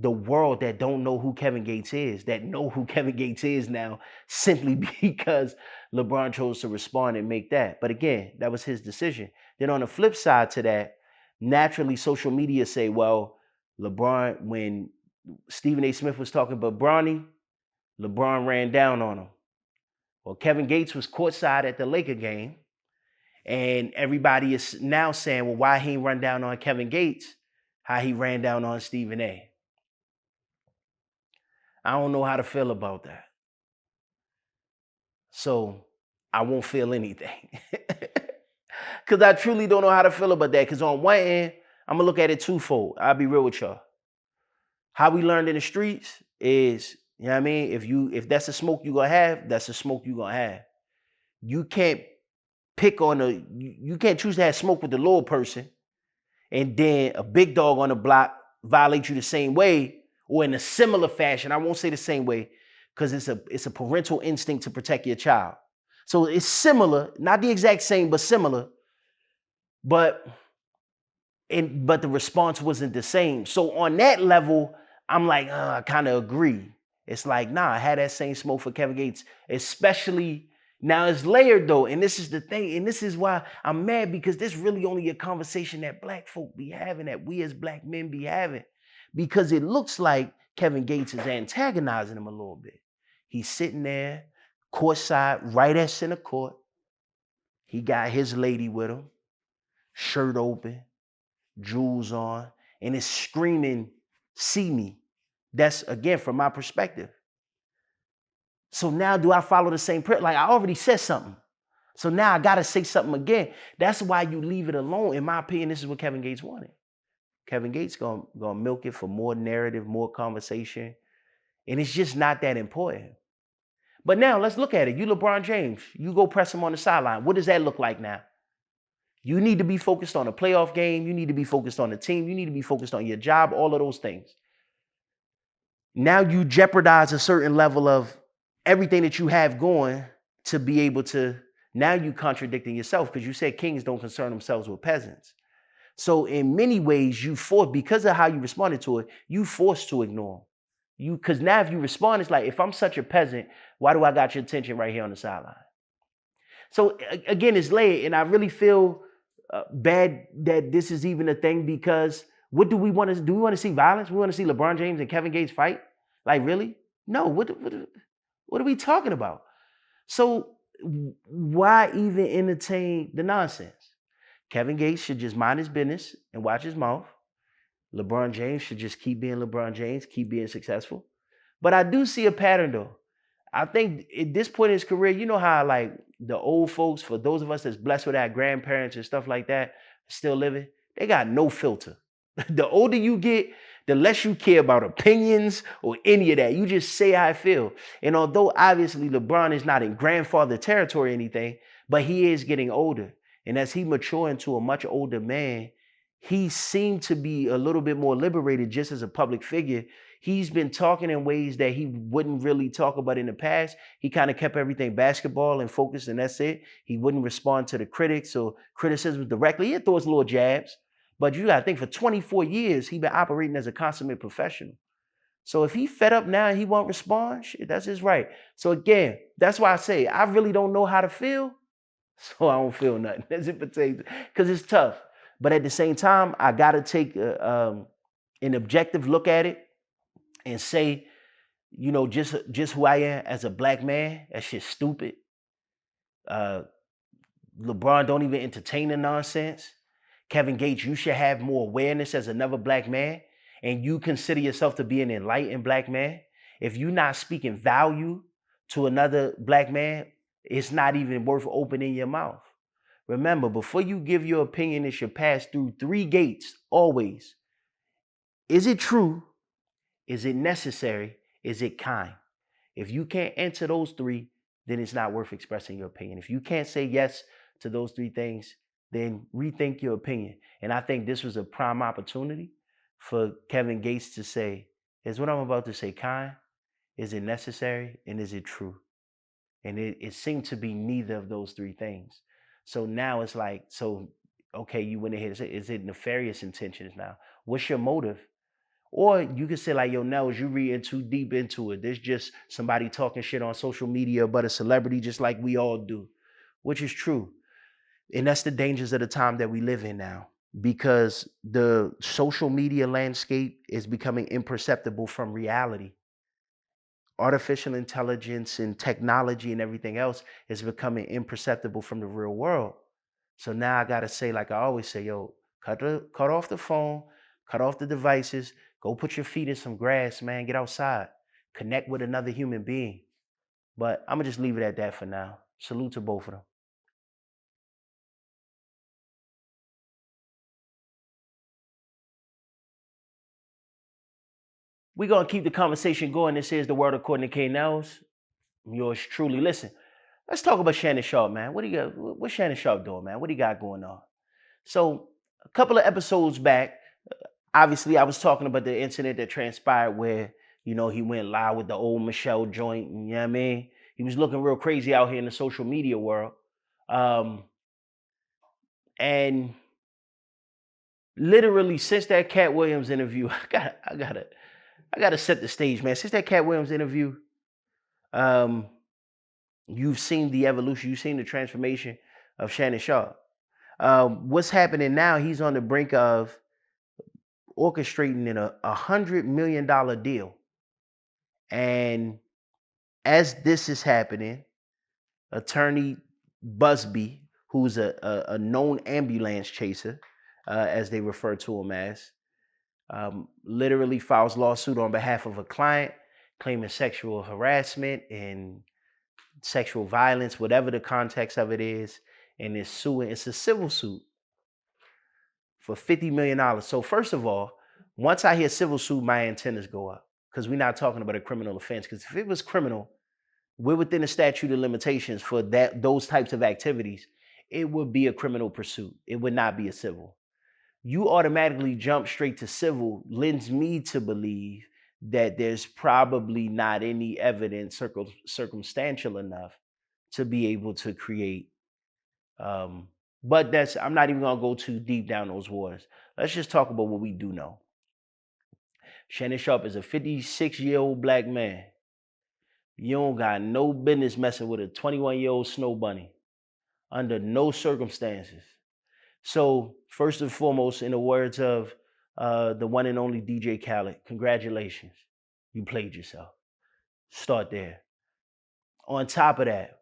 the world that don't know who Kevin Gates is, that know who Kevin Gates is now simply because LeBron chose to respond and make that. But again, that was his decision. Then on the flip side to that, naturally social media say, well, LeBron, when Stephen A. Smith was talking about Bronny, LeBron ran down on him. Well, Kevin Gates was courtside at the Laker game, and everybody is now saying, well, why he ain't run down on Kevin Gates, how he ran down on Stephen A. I don't know how to feel about that. So I won't feel anything. Because I truly don't know how to feel about that. Because on one end, I'm going to look at it twofold. I'll be real with y'all. How we learned in the streets is, you know what I mean? If that's the smoke you're going to have, that's the smoke you're going to have. You can't you can't choose to have smoke with the little person and then a big dog on the block violate you the same way or in a similar fashion. I won't say the same way because it's a parental instinct to protect your child. So it's similar, not the exact same, but similar. But the response wasn't the same. So on that level, I'm like, I kind of agree. It's like, nah, I had that same smoke for Kevin Gates, especially now it's layered though. And this is the thing. And this is why I'm mad, because this really only a conversation that black folk be having, that we as black men be having, because it looks like Kevin Gates is antagonizing him a little bit. He's sitting there courtside, right at center court. He got his lady with him, shirt open, jewels on, and it's screaming, see me. That's, again, from my perspective. So now do I follow the same like I already said something. So now I got to say something again. That's why you leave it alone. In my opinion, this is what Kevin Gates wanted. Kevin Gates gonna milk it for more narrative, more conversation. And it's just not that important. But now let's look at it. You LeBron James, you go press him on the sideline. What does that look like now? You need to be focused on a playoff game. You need to be focused on the team. You need to be focused on your job, all of those things. Now you jeopardize a certain level of everything that you have going to be able to, now you contradicting yourself, because you said kings don't concern themselves with peasants. So in many ways, because of how you responded to it, you forced to ignore them. Because now if you respond, it's like, if I'm such a peasant, why do I got your attention right here on the sideline? So again, it's layered, and I really feel bad that this is even a thing, because what do we want to do? We want to see violence? We want to see LeBron James and Kevin Gates fight? Like, really? No, what are we talking about? So why even entertain the nonsense? Kevin Gates should just mind his business and watch his mouth. LeBron James should just keep being LeBron James, keep being successful. But I do see a pattern though. I think at this point in his career, you know how like the old folks, for those of us that's blessed with our grandparents and stuff like that, still living, they got no filter. The older you get, the less you care about opinions or any of that. You just say how I feel. And although obviously LeBron is not in grandfather territory or anything, but he is getting older. And as he matured into a much older man, he seemed to be a little bit more liberated just as a public figure. He's been talking in ways that he wouldn't really talk about in the past. He kind of kept everything basketball and focused, and that's it. He wouldn't respond to the critics or criticism directly. He'd throw his little jabs. But you got to think, for 24 years, he's been operating as a consummate professional. So if he fed up now and he won't respond, shit, that's his right. So again, that's why I say I really don't know how to feel. So I don't feel nothing as it pertains, because it's tough. But at the same time, I got to take an objective look at it and say, you know, just who I am as a black man, that shit's stupid. LeBron don't even entertain the nonsense. Kevin Gates, you should have more awareness as another black man, and you consider yourself to be an enlightened black man. If you're not speaking value to another black man, it's not even worth opening your mouth. Remember, before you give your opinion, it should pass through 3 gates, always. Is it true? Is it necessary? Is it kind? If you can't answer those 3, then it's not worth expressing your opinion. If you can't say yes to those 3 things, then rethink your opinion. And I think this was a prime opportunity for Kevin Gates to say, is what I'm about to say kind? Is it necessary? And is it true? And it seemed to be neither of those 3 things. So now it's like, so, okay, you went ahead and said, is it nefarious intentions now? What's your motive? Or you could say like, yo, Nellz, you reading too deep into it. There's just somebody talking shit on social media about a celebrity just like we all do, which is true. And that's the dangers of the time that we live in now, because the social media landscape is becoming imperceptible from reality. Artificial intelligence and technology and everything else is becoming imperceptible from the real world. So now I gotta say, like I always say, yo, cut off the phone, cut off the devices, go put your feet in some grass, man. Get outside, connect with another human being. But I'm gonna just leave it at that for now. Salute to both of them. We're gonna keep the conversation going. This is the world according to Kay Nellz. I'm yours truly. Listen, let's talk about Shannon Sharpe, man. What's Shannon Sharpe doing, man? What he got going on? So a couple of episodes back, obviously I was talking about the incident that transpired where, he went live with the old Michelle joint, you know what I mean? He was looking real crazy out here in the social media world. And literally since that Cat Williams interview, I gotta set the stage, man. Since that Cat Williams interview, you've seen the evolution, you've seen the transformation of Shannon Sharpe. What's happening now, he's on the brink of orchestrating in a $100 million deal. And as this is happening, attorney Busby, who's a known ambulance chaser, as they refer to him as, literally files lawsuit on behalf of a client claiming sexual harassment and sexual violence, whatever the context of it is, and is suing. It's a civil suit for $50 million. So first of all, once I hear civil suit, my antennas go up, because we're not talking about a criminal offense. Because if it was criminal, we're within the statute of limitations for those types of activities. It would be a criminal pursuit. It would not be a civil. You automatically jump straight to civil lends me to believe that there's probably not any evidence circumstantial enough to be able to create. But I'm not even gonna go too deep down those waters. Let's just talk about what we do know. Shannon Sharpe is a 56-year-old black man. You don't got no business messing with a 21-year-old snow bunny under no circumstances. So first and foremost, in the words of the one and only DJ Khaled, congratulations, you played yourself. Start there. On top of that,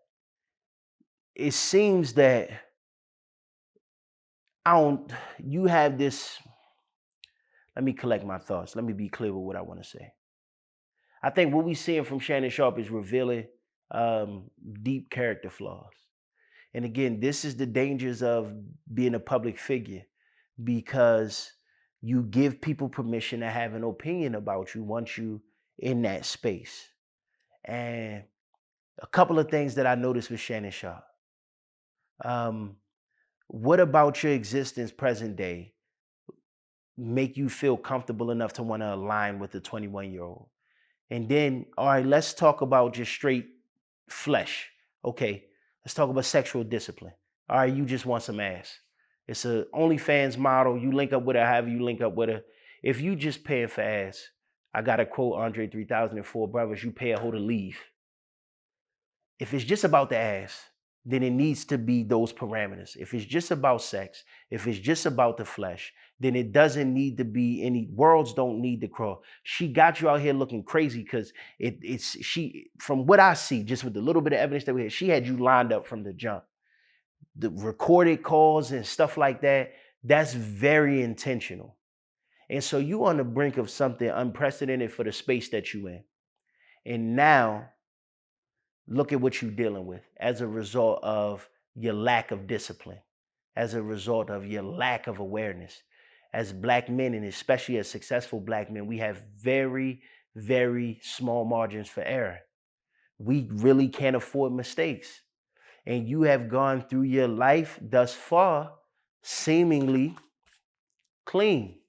it seems that you have this, let me collect my thoughts. Let me be clear with what I want to say. I think what we're seeing from Shannon Sharpe is revealing deep character flaws. And again, this is the dangers of being a public figure, because you give people permission to have an opinion about you once you in that space. And a couple of things that I noticed with Shannon Sharpe. What about your existence present day make you feel comfortable enough to want to align with the 21-year-old? And then, all right, let's talk about just straight flesh. Okay, let's talk about sexual discipline. All right, you just want some ass. It's a OnlyFans model. You link up with her, however you link up with her. If you just paying for ass, I got to quote Andre 3000 and Four Brothers, you pay a hoe to leave. If it's just about the ass, then it needs to be those parameters. If it's just about sex, if it's just about the flesh, then it doesn't need to be any, worlds don't need to crawl. She got you out here looking crazy because she, from what I see, just with the little bit of evidence that we had, she had you lined up from the jump. The recorded calls and stuff like that, that's very intentional. And so you on the brink of something unprecedented for the space that you in. And now, look at what you're dealing with as a result of your lack of discipline, as a result of your lack of awareness. As black men, and especially as successful black men, we have very, very small margins for error. We really can't afford mistakes. And you have gone through your life thus far seemingly clean,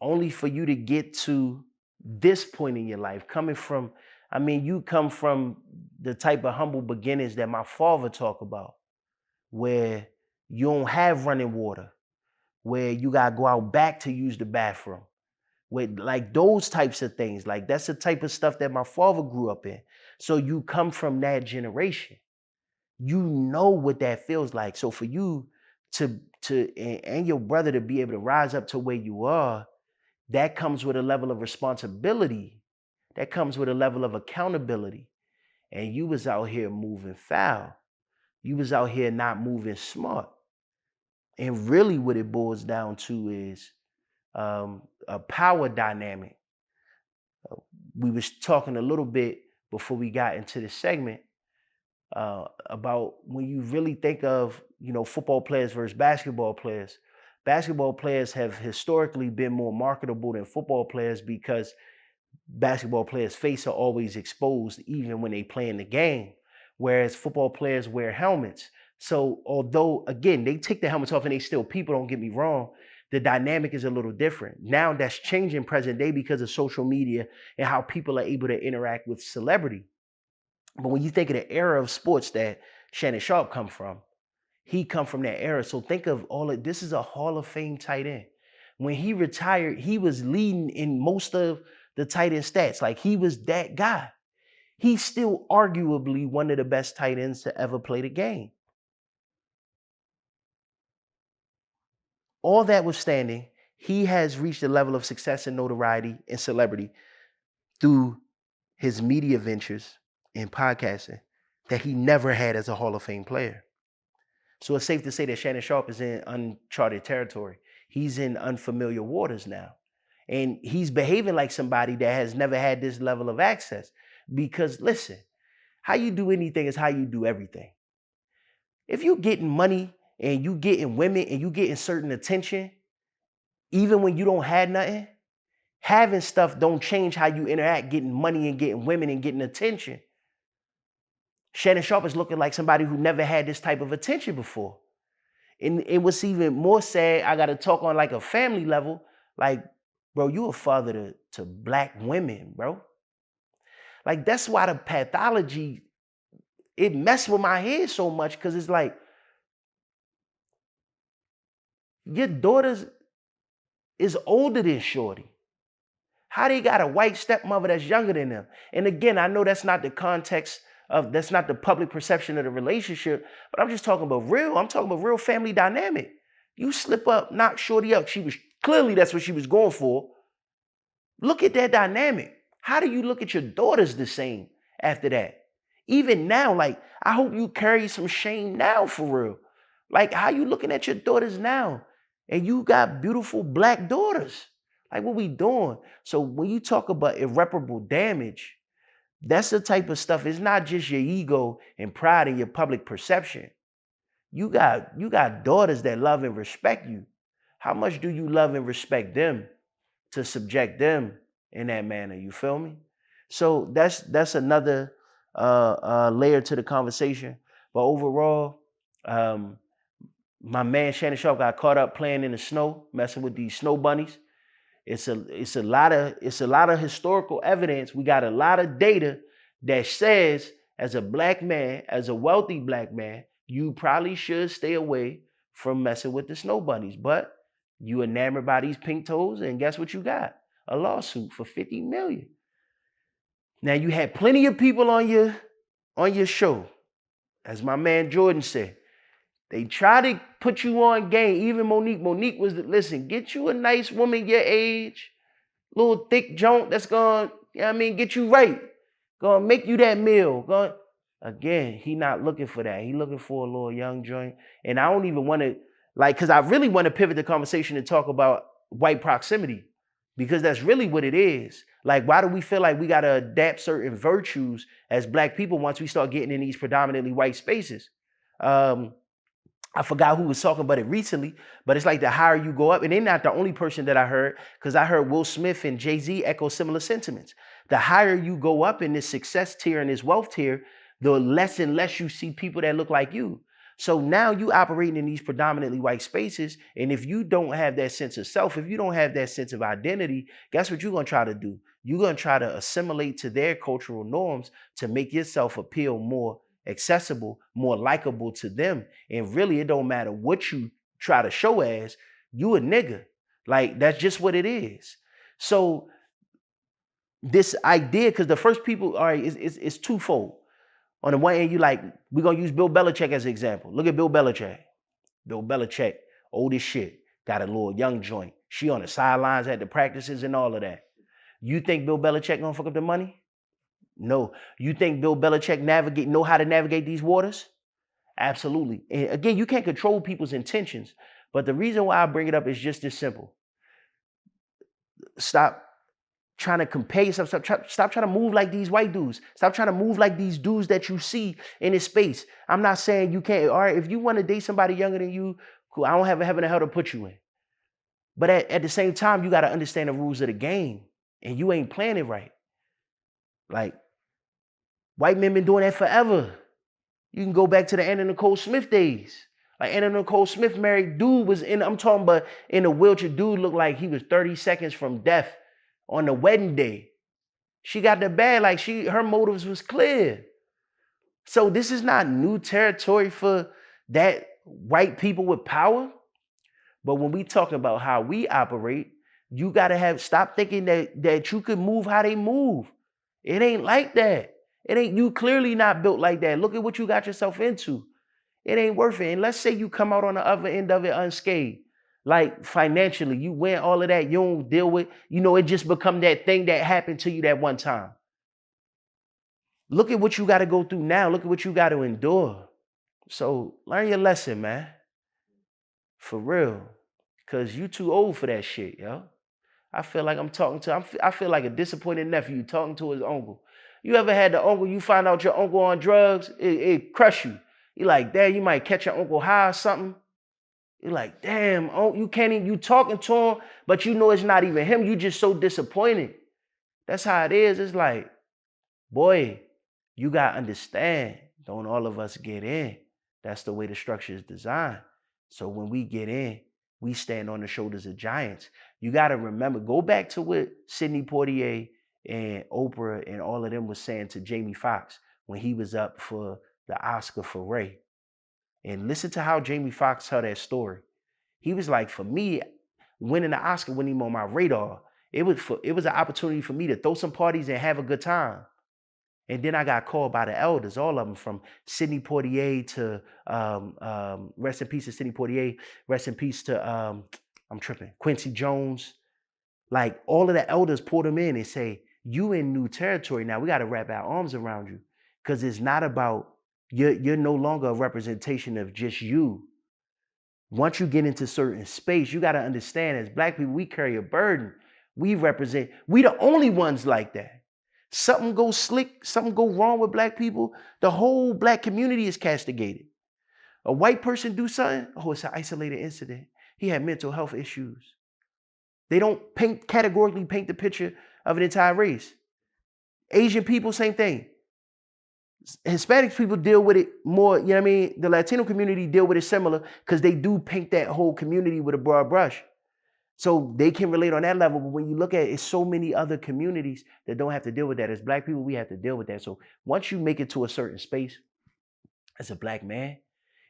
only for you to get to this point in your life, coming from, you come from the type of humble beginnings that my father talked about, where you don't have running water, where you got to go out back to use the bathroom, with like those types of things. Like that's the type of stuff that my father grew up in. So you come from that generation. You know what that feels like. So for you to and your brother to be able to rise up to where you are, that comes with a level of responsibility. That comes with a level of accountability. And you was out here moving foul. You was out here not moving smart. And really what it boils down to is a power dynamic. We was talking a little bit before we got into this segment about when you really think of, football players versus basketball players. Basketball players have historically been more marketable than football players because basketball players' face are always exposed even when they play in the game, whereas football players wear helmets. So although, again, they take the helmets off and they still people, don't get me wrong, the dynamic is a little different. Now that's changing present day because of social media and how people are able to interact with celebrity. But when you think of the era of sports that Shannon Sharpe come from, he come from that era. So think of this is a Hall of Fame tight end. When he retired, he was leading in most of the tight end stats. Like he was that guy. He's still arguably one of the best tight ends to ever play the game. All that withstanding, he has reached a level of success and notoriety and celebrity through his media ventures and podcasting that he never had as a Hall of Fame player. So it's safe to say that Shannon Sharpe is in uncharted territory. He's in unfamiliar waters now. And he's behaving like somebody that has never had this level of access. Because listen, how you do anything is how you do everything. If you getting money and you getting women and you getting certain attention, even when you don't have nothing, having stuff don't change how you interact, getting money and getting women and getting attention. Shannon Sharpe is looking like somebody who never had this type of attention before. And what's even more sad, I got to talk on like a family level, like, bro, you a father to black women, bro. Like, that's why the pathology, it messed with my head so much because it's like, your daughter is older than Shorty. How they got a white stepmother that's younger than them? And again, I know that's not the context of, that's not the public perception of the relationship, but I'm just talking about real family dynamic. You slip up, knock Shorty up. Clearly that's what she was going for. Look at that dynamic. How do you look at your daughters the same after that? Even now, like, I hope you carry some shame now for real. Like, how you looking at your daughters now? And you got beautiful black daughters. Like, what we doing? So when you talk about irreparable damage, that's the type of stuff. It's not just your ego and pride and your public perception. You got daughters that love and respect you. How much do you love and respect them to subject them in that manner? You feel me? So that's another layer to the conversation. But overall, my man Shannon Sharpe got caught up playing in the snow, messing with these snow bunnies. It's a lot of historical evidence. We got a lot of data that says, as a black man, as a wealthy black man, you probably should stay away from messing with the snow bunnies. But you enamored by these pink toes, and guess what you got? A lawsuit for $50 million. Now you had plenty of people on your show, as my man Jordan said. They try to put you on game. Even Monique. Monique was, listen, get you a nice woman your age, little thick joint that's going, get you right. Going to make you that meal. Again, he not looking for that. He looking for a little young joint. And I don't even want to, because I really want to pivot the conversation and talk about white proximity, because that's really what it is. Like, why do we feel like we got to adapt certain virtues as black people once we start getting in these predominantly white spaces? I forgot who was talking about it recently, but it's like the higher you go up, and they're not the only person that I heard, because I heard Will Smith and Jay-Z echo similar sentiments. The higher you go up in this success tier and this wealth tier, the less and less you see people that look like you. So now you operating in these predominantly white spaces, and if you don't have that sense of self, if you don't have that sense of identity, guess what you're going to try to do? You're going to try to assimilate to their cultural norms to make yourself appeal more accessible, more likable to them. And really, it don't matter what you try to show as, you a nigga. Like, that's just what it is. So this idea, because the first people, all right, it's twofold. On the one hand, we're gonna use Bill Belichick as an example. Look at Bill Belichick. Bill Belichick, old as shit, got a little young joint. She on the sidelines at the practices and all of that. You think Bill Belichick gonna fuck up the money? No. You think Bill Belichick know how to navigate these waters? Absolutely. And again, you can't control people's intentions. But the reason why I bring it up is just this simple. Stop trying to compare yourself. Stop trying to move like these white dudes. Stop trying to move like these dudes that you see in this space. I'm not saying you can't. All right, if you want to date somebody younger than you, cool. I don't have a heaven and hell to put you in. But at the same time, you got to understand the rules of the game. And you ain't playing it right. Like, white men been doing that forever. You can go back to the Anna Nicole Smith days. Like Anna Nicole Smith married dude was I'm talking about in a wheelchair. Dude looked like he was 30 seconds from death on the wedding day. She got the bag, like her motives was clear. So this is not new territory for that white people with power. But when we talk about how we operate, you gotta stop thinking that you could move how they move. It ain't like that. You clearly not built like that. Look at what you got yourself into. It ain't worth it. And let's say you come out on the other end of it unscathed. Like financially, you win all of that, you don't deal with, it just become that thing that happened to you that one time. Look at what you got to go through now. Look at what you got to endure. So learn your lesson, man. For real. Because you too old for that shit, yo. I feel like I feel like a disappointed nephew talking to his uncle. You ever had the uncle, you find out your uncle on drugs, it crush you. You like, damn, you might catch your uncle high or something. You're like, damn, you can't even, you talking to him, but you know it's not even him. You just so disappointed. That's how it is. It's like, boy, you got to understand, don't all of us get in. That's the way the structure is designed. So when we get in, we stand on the shoulders of giants. You got to remember, go back to what Sidney Poitier and Oprah and all of them was saying to Jamie Foxx when he was up for the Oscar for Ray. And listen to how Jamie Foxx told that story. He was like, for me, winning the Oscar wasn't even on my radar. It was an opportunity for me to throw some parties and have a good time. And then I got called by the elders, all of them, from Sidney Poitier to rest in peace to Sidney Poitier, rest in peace to Quincy Jones. Like all of the elders pulled them in and say, you in new territory now. We got to wrap our arms around you, because it's not about you're no longer a representation of just you. Once you get into certain space, you got to understand, as Black people, we carry a burden. We the only ones like that. Something goes slick, something go wrong with Black people, the whole Black community is castigated. A white person do something, it's an isolated incident. He had mental health issues. They don't categorically paint the picture of an entire race. Asian people, same thing. Hispanic people deal with it more, you know what I mean? The Latino community deal with it similar because they do paint that whole community with a broad brush. So they can relate on that level. But when you look at it, it's so many other communities that don't have to deal with that. As Black people, we have to deal with that. So once you make it to a certain space as a Black man,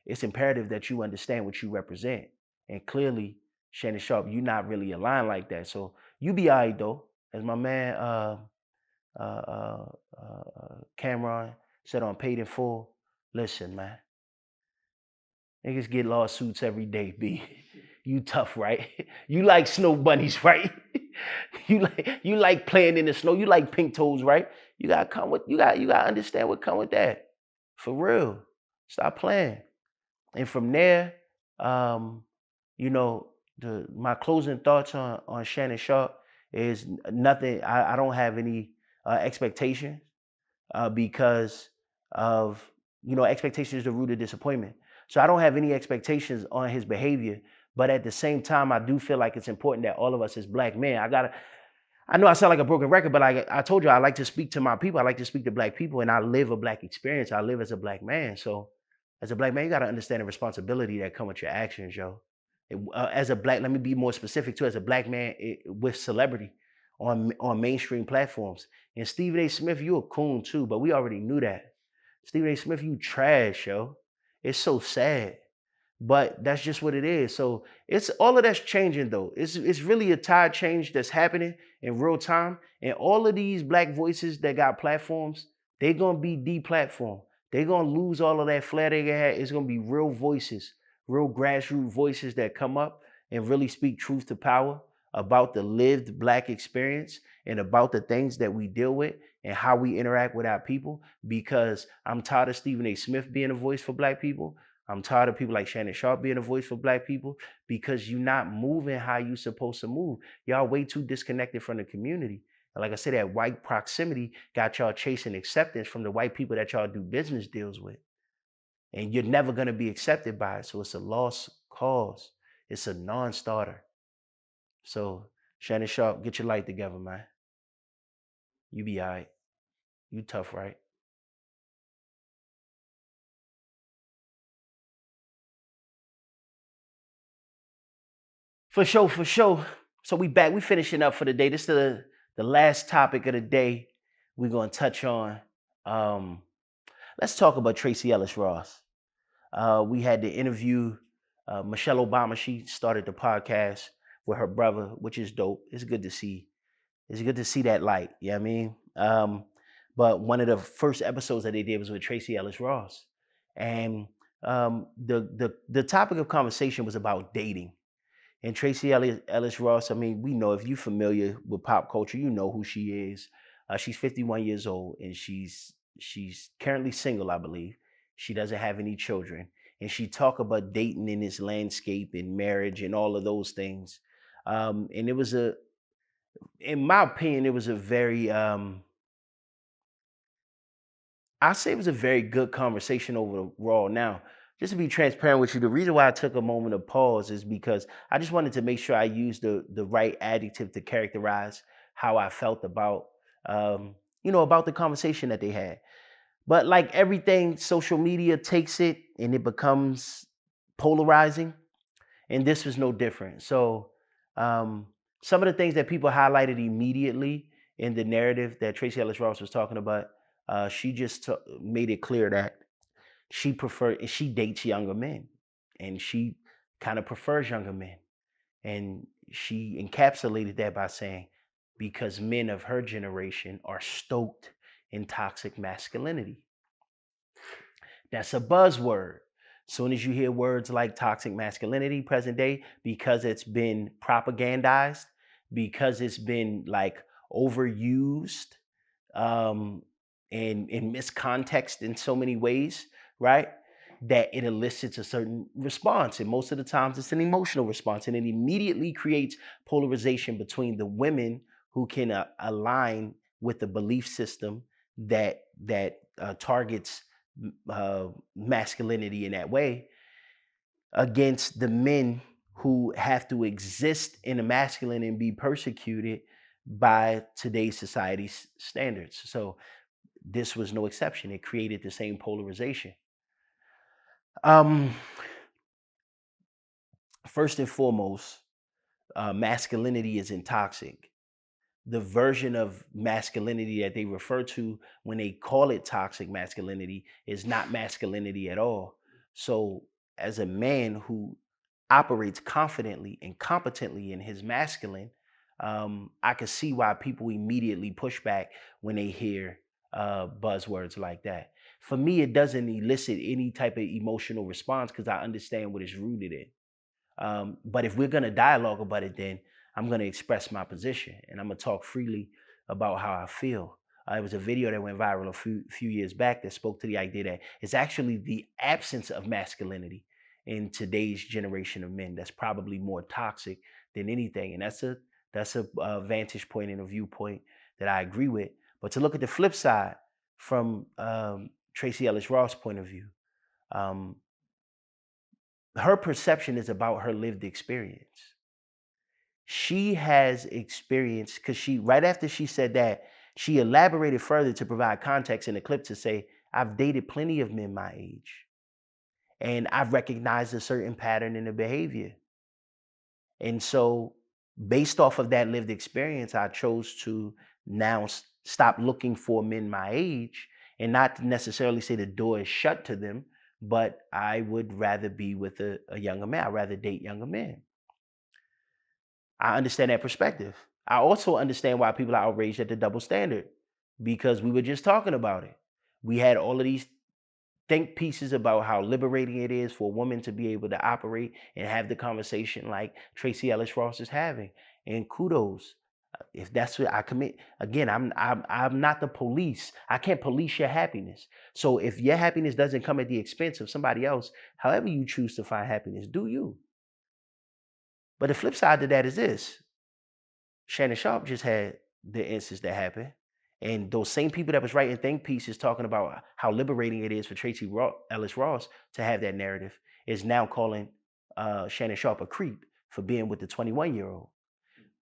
it's imperative that you understand what you represent. And clearly, Shannon Sharpe, you're not really aligned like that. So you be all right, though. As my man Cameron said on Paid in Full, listen, man. Niggas get lawsuits every day, B. You tough, right? You like snow bunnies, right? you like playing in the snow. You like pink toes, right? You gotta understand what come with that. For real. Stop playing. And from there, my closing thoughts on Shannon Sharpe is nothing. I don't have any expectations because of, expectation is the root of disappointment. So I don't have any expectations on his behavior. But at the same time, I do feel like it's important that all of us as Black men, I know I sound like a broken record, but I told you, I like to speak to my people. I like to speak to Black people, and I live a Black experience. I live as a Black man. So as a Black man, you got to understand the responsibility that come with your actions, yo. As a Black, let me be more specific too, as a Black man with celebrity on mainstream platforms. And Stephen A. Smith, you a coon too, but we already knew that. Stephen A. Smith, you trash, yo. It's so sad. but that's just what it is. So it's all of that's changing though. It's really a tide change that's happening in real time. And all of these black voices that got platforms, they're gonna be deplatformed. They're gonna lose all of that flair they had. It's gonna be real voices, real grassroots voices that come up and really speak truth to power about the lived black experience and about the things that we deal with and how we interact with our people. Because I'm tired of Stephen A. Smith being a voice for black people. I'm tired of people like Shannon Sharpe being a voice for black people, because you're not moving how you're supposed to move. Y'all way too disconnected from the community. And like I said, that white proximity got y'all chasing acceptance from the white people that y'all do business deals with. And you're never going to be accepted by it. So it's a lost cause. It's a non-starter. So Shannon Sharpe, get your life together, man. You be all right. You tough, right? For sure, for sure. So we back. We finishing up for the day. This is the last topic of the day we're going to touch on. Let's talk about Tracee Ellis Ross. We had to interview Michelle Obama. She started the podcast with her brother, which is dope. It's good to see. It's good to see that light. You know what I mean? But one of the first episodes that they did was with Tracee Ellis Ross. And the topic of conversation was about dating. And Tracee Ellis Ross, I mean, we know, if you're familiar with pop culture, you know who she is. She's 51 years old, and she's currently single, I believe. She doesn't have any children. And she talked about dating in this landscape and marriage and all of those things. And it was in my opinion, it was a very, I say it was a very good conversation overall. Now, just to be transparent with you, the reason why I took a moment of pause is because I just wanted to make sure I used the right adjective to characterize how I felt about, about the conversation that they had. But like everything, social media takes it and it becomes polarizing, and this was no different. So some of the things that people highlighted immediately in the narrative that Tracee Ellis Ross was talking about, she just made it clear that she dates younger men, and she kind of prefers younger men. And she encapsulated that by saying, because men of her generation are stoked in toxic masculinity. That's a buzzword. Soon as you hear words like toxic masculinity present day, because it's been propagandized, because it's been like overused, and in miscontext in so many ways, right? That it elicits a certain response. And most of the times it's an emotional response. And it immediately creates polarization between the women who can align with the belief system that targets masculinity in that way, against the men who have to exist in a masculine and be persecuted by today's society's standards. So this was no exception. It created the same polarization. First and foremost, masculinity isn't toxic. The version of masculinity that they refer to when they call it toxic masculinity is not masculinity at all. So as a man who operates confidently and competently in his masculine, I can see why people immediately push back when they hear buzzwords like that. For me, it doesn't elicit any type of emotional response because I understand what it's rooted in. But if we're going to dialogue about it, then I'm going to express my position, and I'm going to talk freely about how I feel. It was a video that went viral a few years back that spoke to the idea that it's actually the absence of masculinity in today's generation of men that's probably more toxic than anything. And that's a vantage point and a viewpoint that I agree with. But to look at the flip side from Tracee Ellis Ross' point of view, her perception is about her lived experience. She has experience, because right after she said that, she elaborated further to provide context in the clip to say, I've dated plenty of men my age, and I've recognized a certain pattern in the behavior. And so based off of that lived experience, I chose to now stop looking for men my age, and not necessarily say the door is shut to them, but I would rather be with a younger man. I'd rather date younger men. I understand that perspective. I also understand why people are outraged at the double standard, because we were just talking about it. We had all of these think pieces about how liberating it is for a woman to be able to operate and have the conversation like Tracee Ellis Ross is having. And kudos. If that's what I commit, again, I'm not the police. I can't police your happiness. So if your happiness doesn't come at the expense of somebody else, however you choose to find happiness, do you. But the flip side to that is this. Shannon Sharpe just had the instance that happened. And those same people that was writing think pieces talking about how liberating it is for Tracee Ellis Ross to have that narrative is now calling Shannon Sharpe a creep for being with the 21-year-old.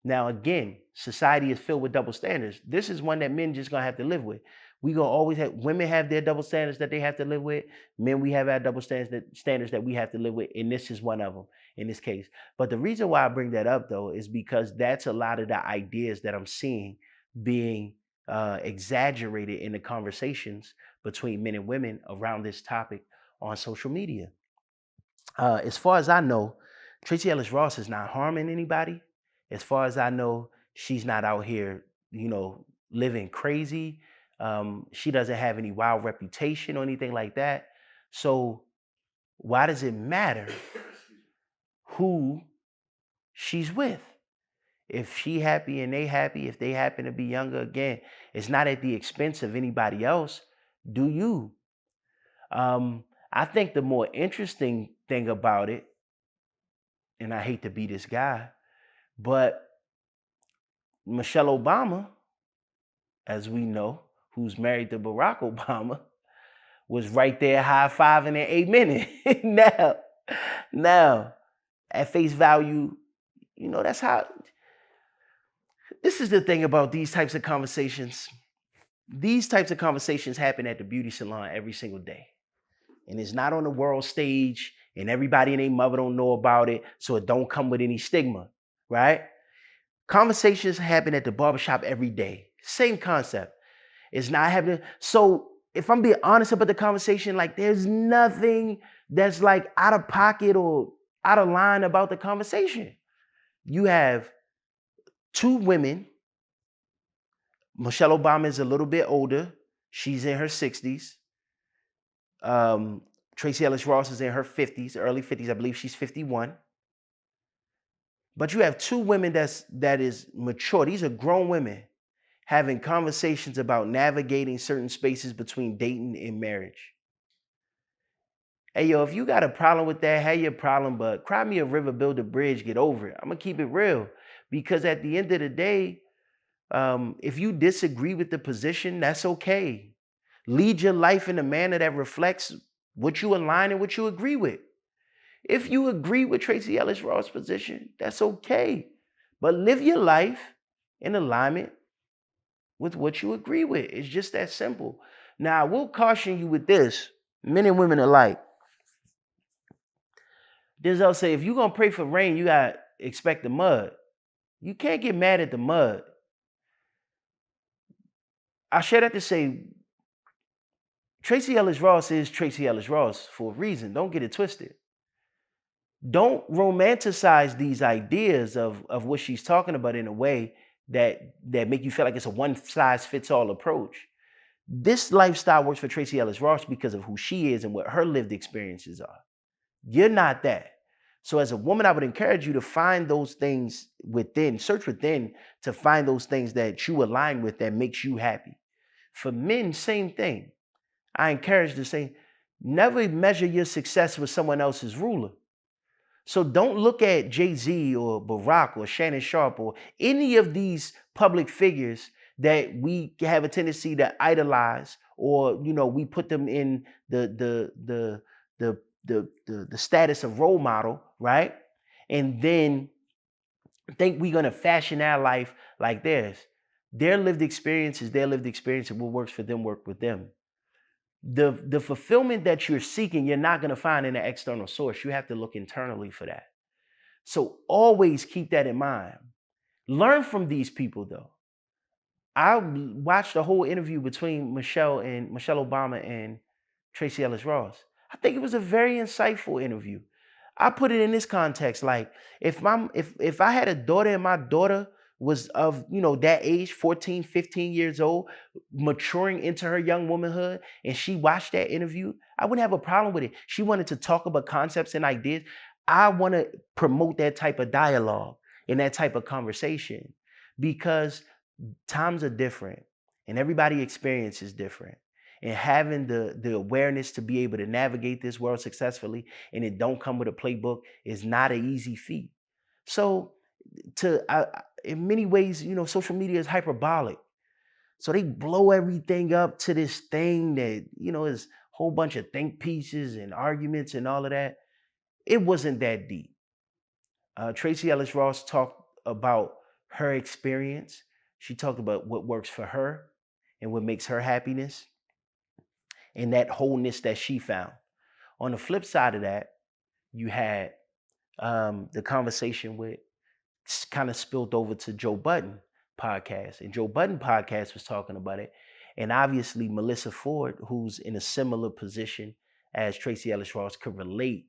Now, again, society is filled with double standards. This is one that men just gonna have to live with. We gonna always have, women have their double standards that they have to live with. Men, we have our double standards that we have to live with, and this is one of them in this case. But the reason why I bring that up though is because that's a lot of the ideas that I'm seeing being exaggerated in the conversations between men and women around this topic on social media. As far as I know, Tracee Ellis Ross is not harming anybody. As far as I know, she's not out here, living crazy. She doesn't have any wild reputation or anything like that. So why does it matter who she's with? If she happy and they happy, if they happen to be younger, again, it's not at the expense of anybody else. Do you? I think the more interesting thing about it, and I hate to be this guy, but Michelle Obama, as we know, who's married to Barack Obama, was right there high-fiving and amen. now, at face value, that's how. This is the thing about these types of conversations. These types of conversations happen at the beauty salon every single day. And it's not on the world stage, and everybody and their mother don't know about it, so it don't come with any stigma, right? Conversations happen at the barbershop every day. Same concept. It's not happening. So if I'm being honest about the conversation, like there's nothing that's like out of pocket or out of line about the conversation. You have two women. Michelle Obama is a little bit older. She's in her 60s. Tracee Ellis Ross is in her 50s, early 50s. I believe she's 51. But you have two women that is mature. These are grown women having conversations about navigating certain spaces between dating and marriage. Hey, yo, if you got a problem with that, have your problem, but cry me a river, build a bridge, get over it. I'm going to keep it real. Because at the end of the day, if you disagree with the position, that's okay. Lead your life in a manner that reflects what you align and what you agree with. If you agree with Tracee Ellis Ross' position, that's okay. But live your life in alignment with what you agree with. It's just that simple. Now, I will caution you with this, men and women alike. Denzel say, if you're going to pray for rain, you got to expect the mud. You can't get mad at the mud. I share that to say, Tracee Ellis Ross is Tracee Ellis Ross for a reason. Don't get it twisted. Don't romanticize these ideas of what she's talking about in a way that make you feel like it's a one-size-fits-all approach. This lifestyle works for Tracee Ellis Ross because of who she is and what her lived experiences are. You're not that. So as a woman, I would encourage you to find those things within, search within to find those things that you align with that makes you happy. For men, same thing. I encourage to say, never measure your success with someone else's ruler. So don't look at Jay-Z or Barack or Shannon Sharpe or any of these public figures that we have a tendency to idolize, or we put them in the status of role model, right? And then think we're gonna fashion our life like theirs. Their lived experience is their lived experience, and what works for them work with them. The fulfillment that you're seeking, you're not going to find in an external source. You have to look internally for that. So always keep that in mind. Learn from these people, though. I watched the whole interview between Michelle Obama and Tracee Ellis Ross. I think it was a very insightful interview. I put it in this context, like if I had a daughter and my daughter was of, that age, 14, 15 years old, maturing into her young womanhood, and she watched that interview, I wouldn't have a problem with it. She wanted to talk about concepts and ideas. I want to promote that type of dialogue and that type of conversation because times are different and everybody experience is different, and having the awareness to be able to navigate this world successfully and it don't come with a playbook is not an easy feat. So in many ways, social media is hyperbolic, so they blow everything up to this thing that is a whole bunch of think pieces and arguments and all of that. It wasn't that deep. Tracee Ellis Ross talked about her experience. She talked about what works for her and what makes her happiness and that wholeness that she found. On the flip side of that, you had the conversation with kind of spilled over to Joe Budden podcast, and Joe Budden podcast was talking about it. And obviously, Melissa Ford, who's in a similar position as Tracee Ellis Ross, could relate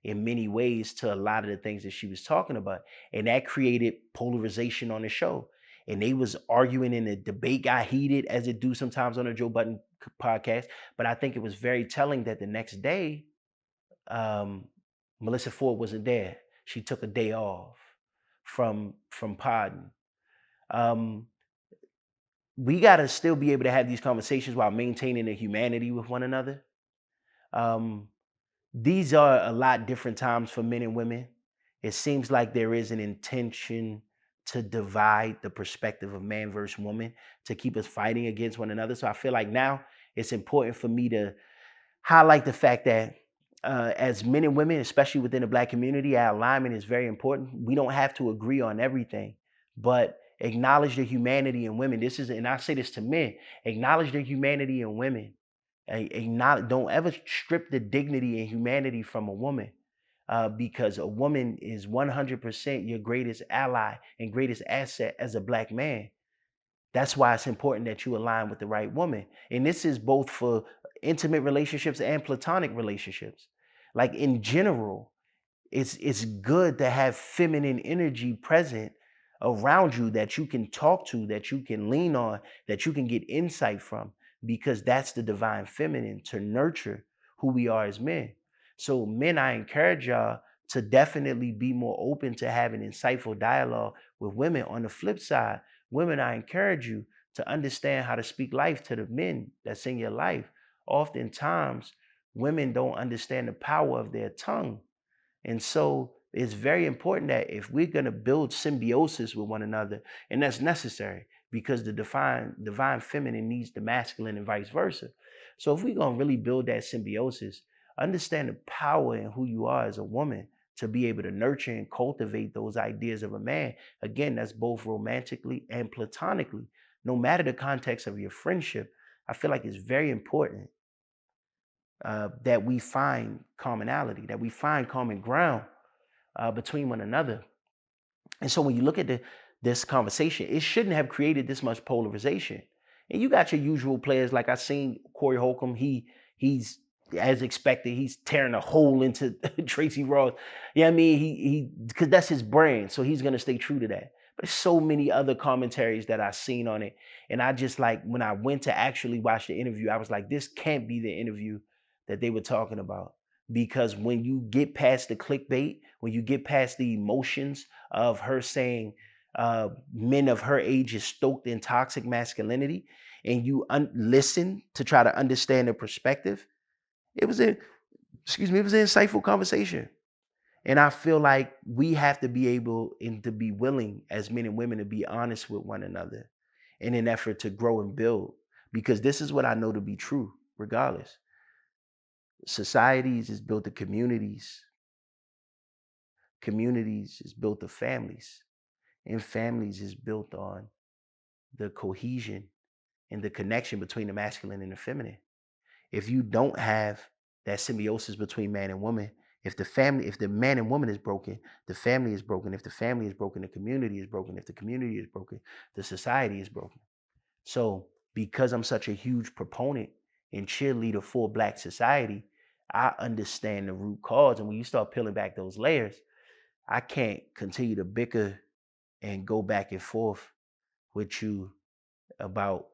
in many ways to a lot of the things that she was talking about, and that created polarization on the show. And they was arguing, and the debate got heated, as it do sometimes on a Joe Budden podcast. But I think it was very telling that the next day, Melissa Ford wasn't there. She took a day off from podding. We got to still be able to have these conversations while maintaining the humanity with one another. These are a lot different times for men and women. It seems like there is an intention to divide the perspective of man versus woman, to keep us fighting against one another. So I feel like now it's important for me to highlight the fact that as men and women, especially within the Black community, our alignment is very important. We don't have to agree on everything, but acknowledge the humanity in women. And I say this to men, acknowledge the humanity in women. Don't ever strip the dignity and humanity from a woman, because a woman is 100% your greatest ally and greatest asset as a Black man. That's why it's important that you align with the right woman. And this is both for intimate relationships and platonic relationships. Like in general, it's good to have feminine energy present around you that you can talk to, that you can lean on, that you can get insight from, because that's the divine feminine to nurture who we are as men. So men, I encourage y'all to definitely be more open to having insightful dialogue with women. On the flip side, women, I encourage you to understand how to speak life to the men that's in your life. Oftentimes, women don't understand the power of their tongue. And so it's very important that if we're going to build symbiosis with one another, and that's necessary because the divine feminine needs the masculine and vice versa. So if we're going to really build that symbiosis, understand the power in who you are as a woman to be able to nurture and cultivate those ideas of a man. Again, that's both romantically and platonically. No matter the context of your friendship, I feel like it's very important that we find commonality, that we find common ground between one another. And so when you look at this conversation, it shouldn't have created this much polarization. And you got your usual players, like I seen Corey Holcomb. He's as expected. He's tearing a hole into Tracee Ross. Yeah, I mean, he because that's his brand, so he's gonna stay true to that. But there's so many other commentaries that I've seen on it, and I just like when I went to actually watch the interview, I was like, this can't be the interview that they were talking about. Because when you get past the clickbait, when you get past the emotions of her saying men of her age is stoked in toxic masculinity, and you listen to try to understand the perspective, it was an insightful conversation. And I feel like we have to be able and to be willing as men and women to be honest with one another in an effort to grow and build. Because this is what I know to be true, regardless. Societies is built of communities. Communities is built of families. And families is built on the cohesion and the connection between the masculine and the feminine. If you don't have that symbiosis between man and woman, if the man and woman is broken, the family is broken. If the family is broken, the community is broken. If the community is broken, the society is broken. So because I'm such a huge proponent and cheerleader for Black society, I understand the root cause. And when you start peeling back those layers, I can't continue to bicker and go back and forth with you about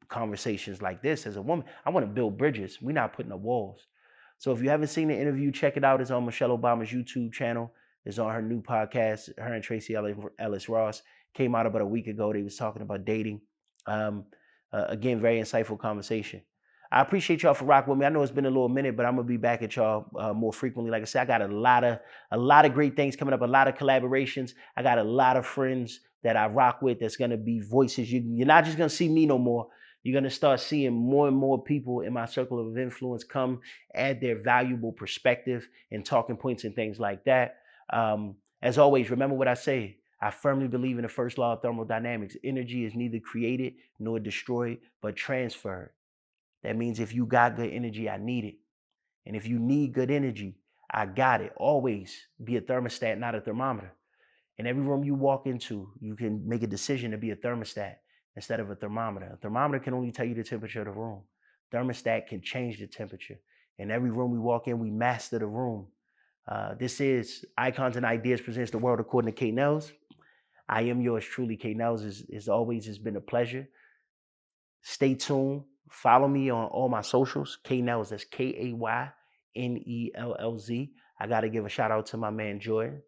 conversations like this. As a woman, I want to build bridges. We're not putting up walls. So if you haven't seen the interview, check it out. It's on Michelle Obama's YouTube channel. It's on her new podcast. Her and Tracee Ellis Ross came out about a week ago. They was talking about dating. Again, very insightful conversation. I appreciate y'all for rocking with me. I know it's been a little minute, but I'm gonna be back at y'all more frequently. Like I said, I got a lot of great things coming up, a lot of collaborations. I got a lot of friends that I rock with that's gonna be voices. You're not just gonna see me no more. You're gonna start seeing more and more people in my circle of influence come, add their valuable perspective and talking points and things like that. As always, remember what I say. I firmly believe in the first law of thermodynamics. Energy is neither created nor destroyed, but transferred. That means if you got good energy, I need it. And if you need good energy, I got it. Always be a thermostat, not a thermometer. In every room you walk into, you can make a decision to be a thermostat instead of a thermometer. A thermometer can only tell you the temperature of the room. Thermostat can change the temperature. In every room we walk in, we master the room. This is Icons and Ideas Presents the World according to Kay Nellz. I am yours truly, Kay Nellz. As always, it's been a pleasure. Stay tuned. Follow me on all my socials. Kay Nellz, that's Kaynellz. I got to give a shout out to my man Jordan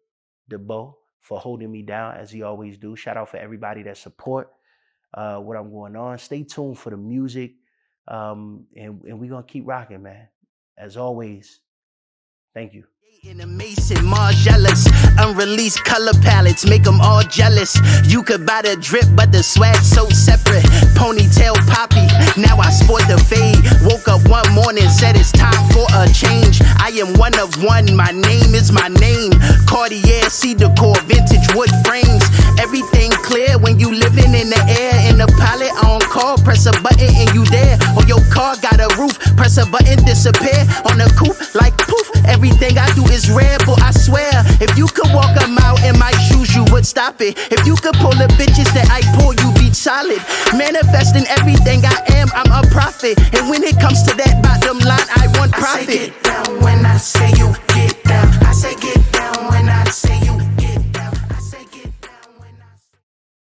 DeBow for holding me down as he always do. Shout out for everybody that support what I'm going on. Stay tuned for the music. And we're going to keep rocking, man. As always, thank you.
In a Mason, Margielas, unreleased color palettes, make them all jealous. You could buy the drip, but the swag so separate. Ponytail poppy, now I sport the fade. Woke up one morning, said it's time for a change. I am one of one, my name is my name. Cartier, cedar core, vintage wood frames. Everything clear when you living in the air. In the pilot on call, press a button and you there. Or your car got a roof, press a button, disappear. On the coupe, like poof, everything I do is rare, but I swear, if you could walk a mile in my shoes, you would stop it. If you could pull the bitches that I pull, you be solid. Manifesting everything I am, I'm a prophet. And when it comes to that bottom line, I want profit. I say get down when I say you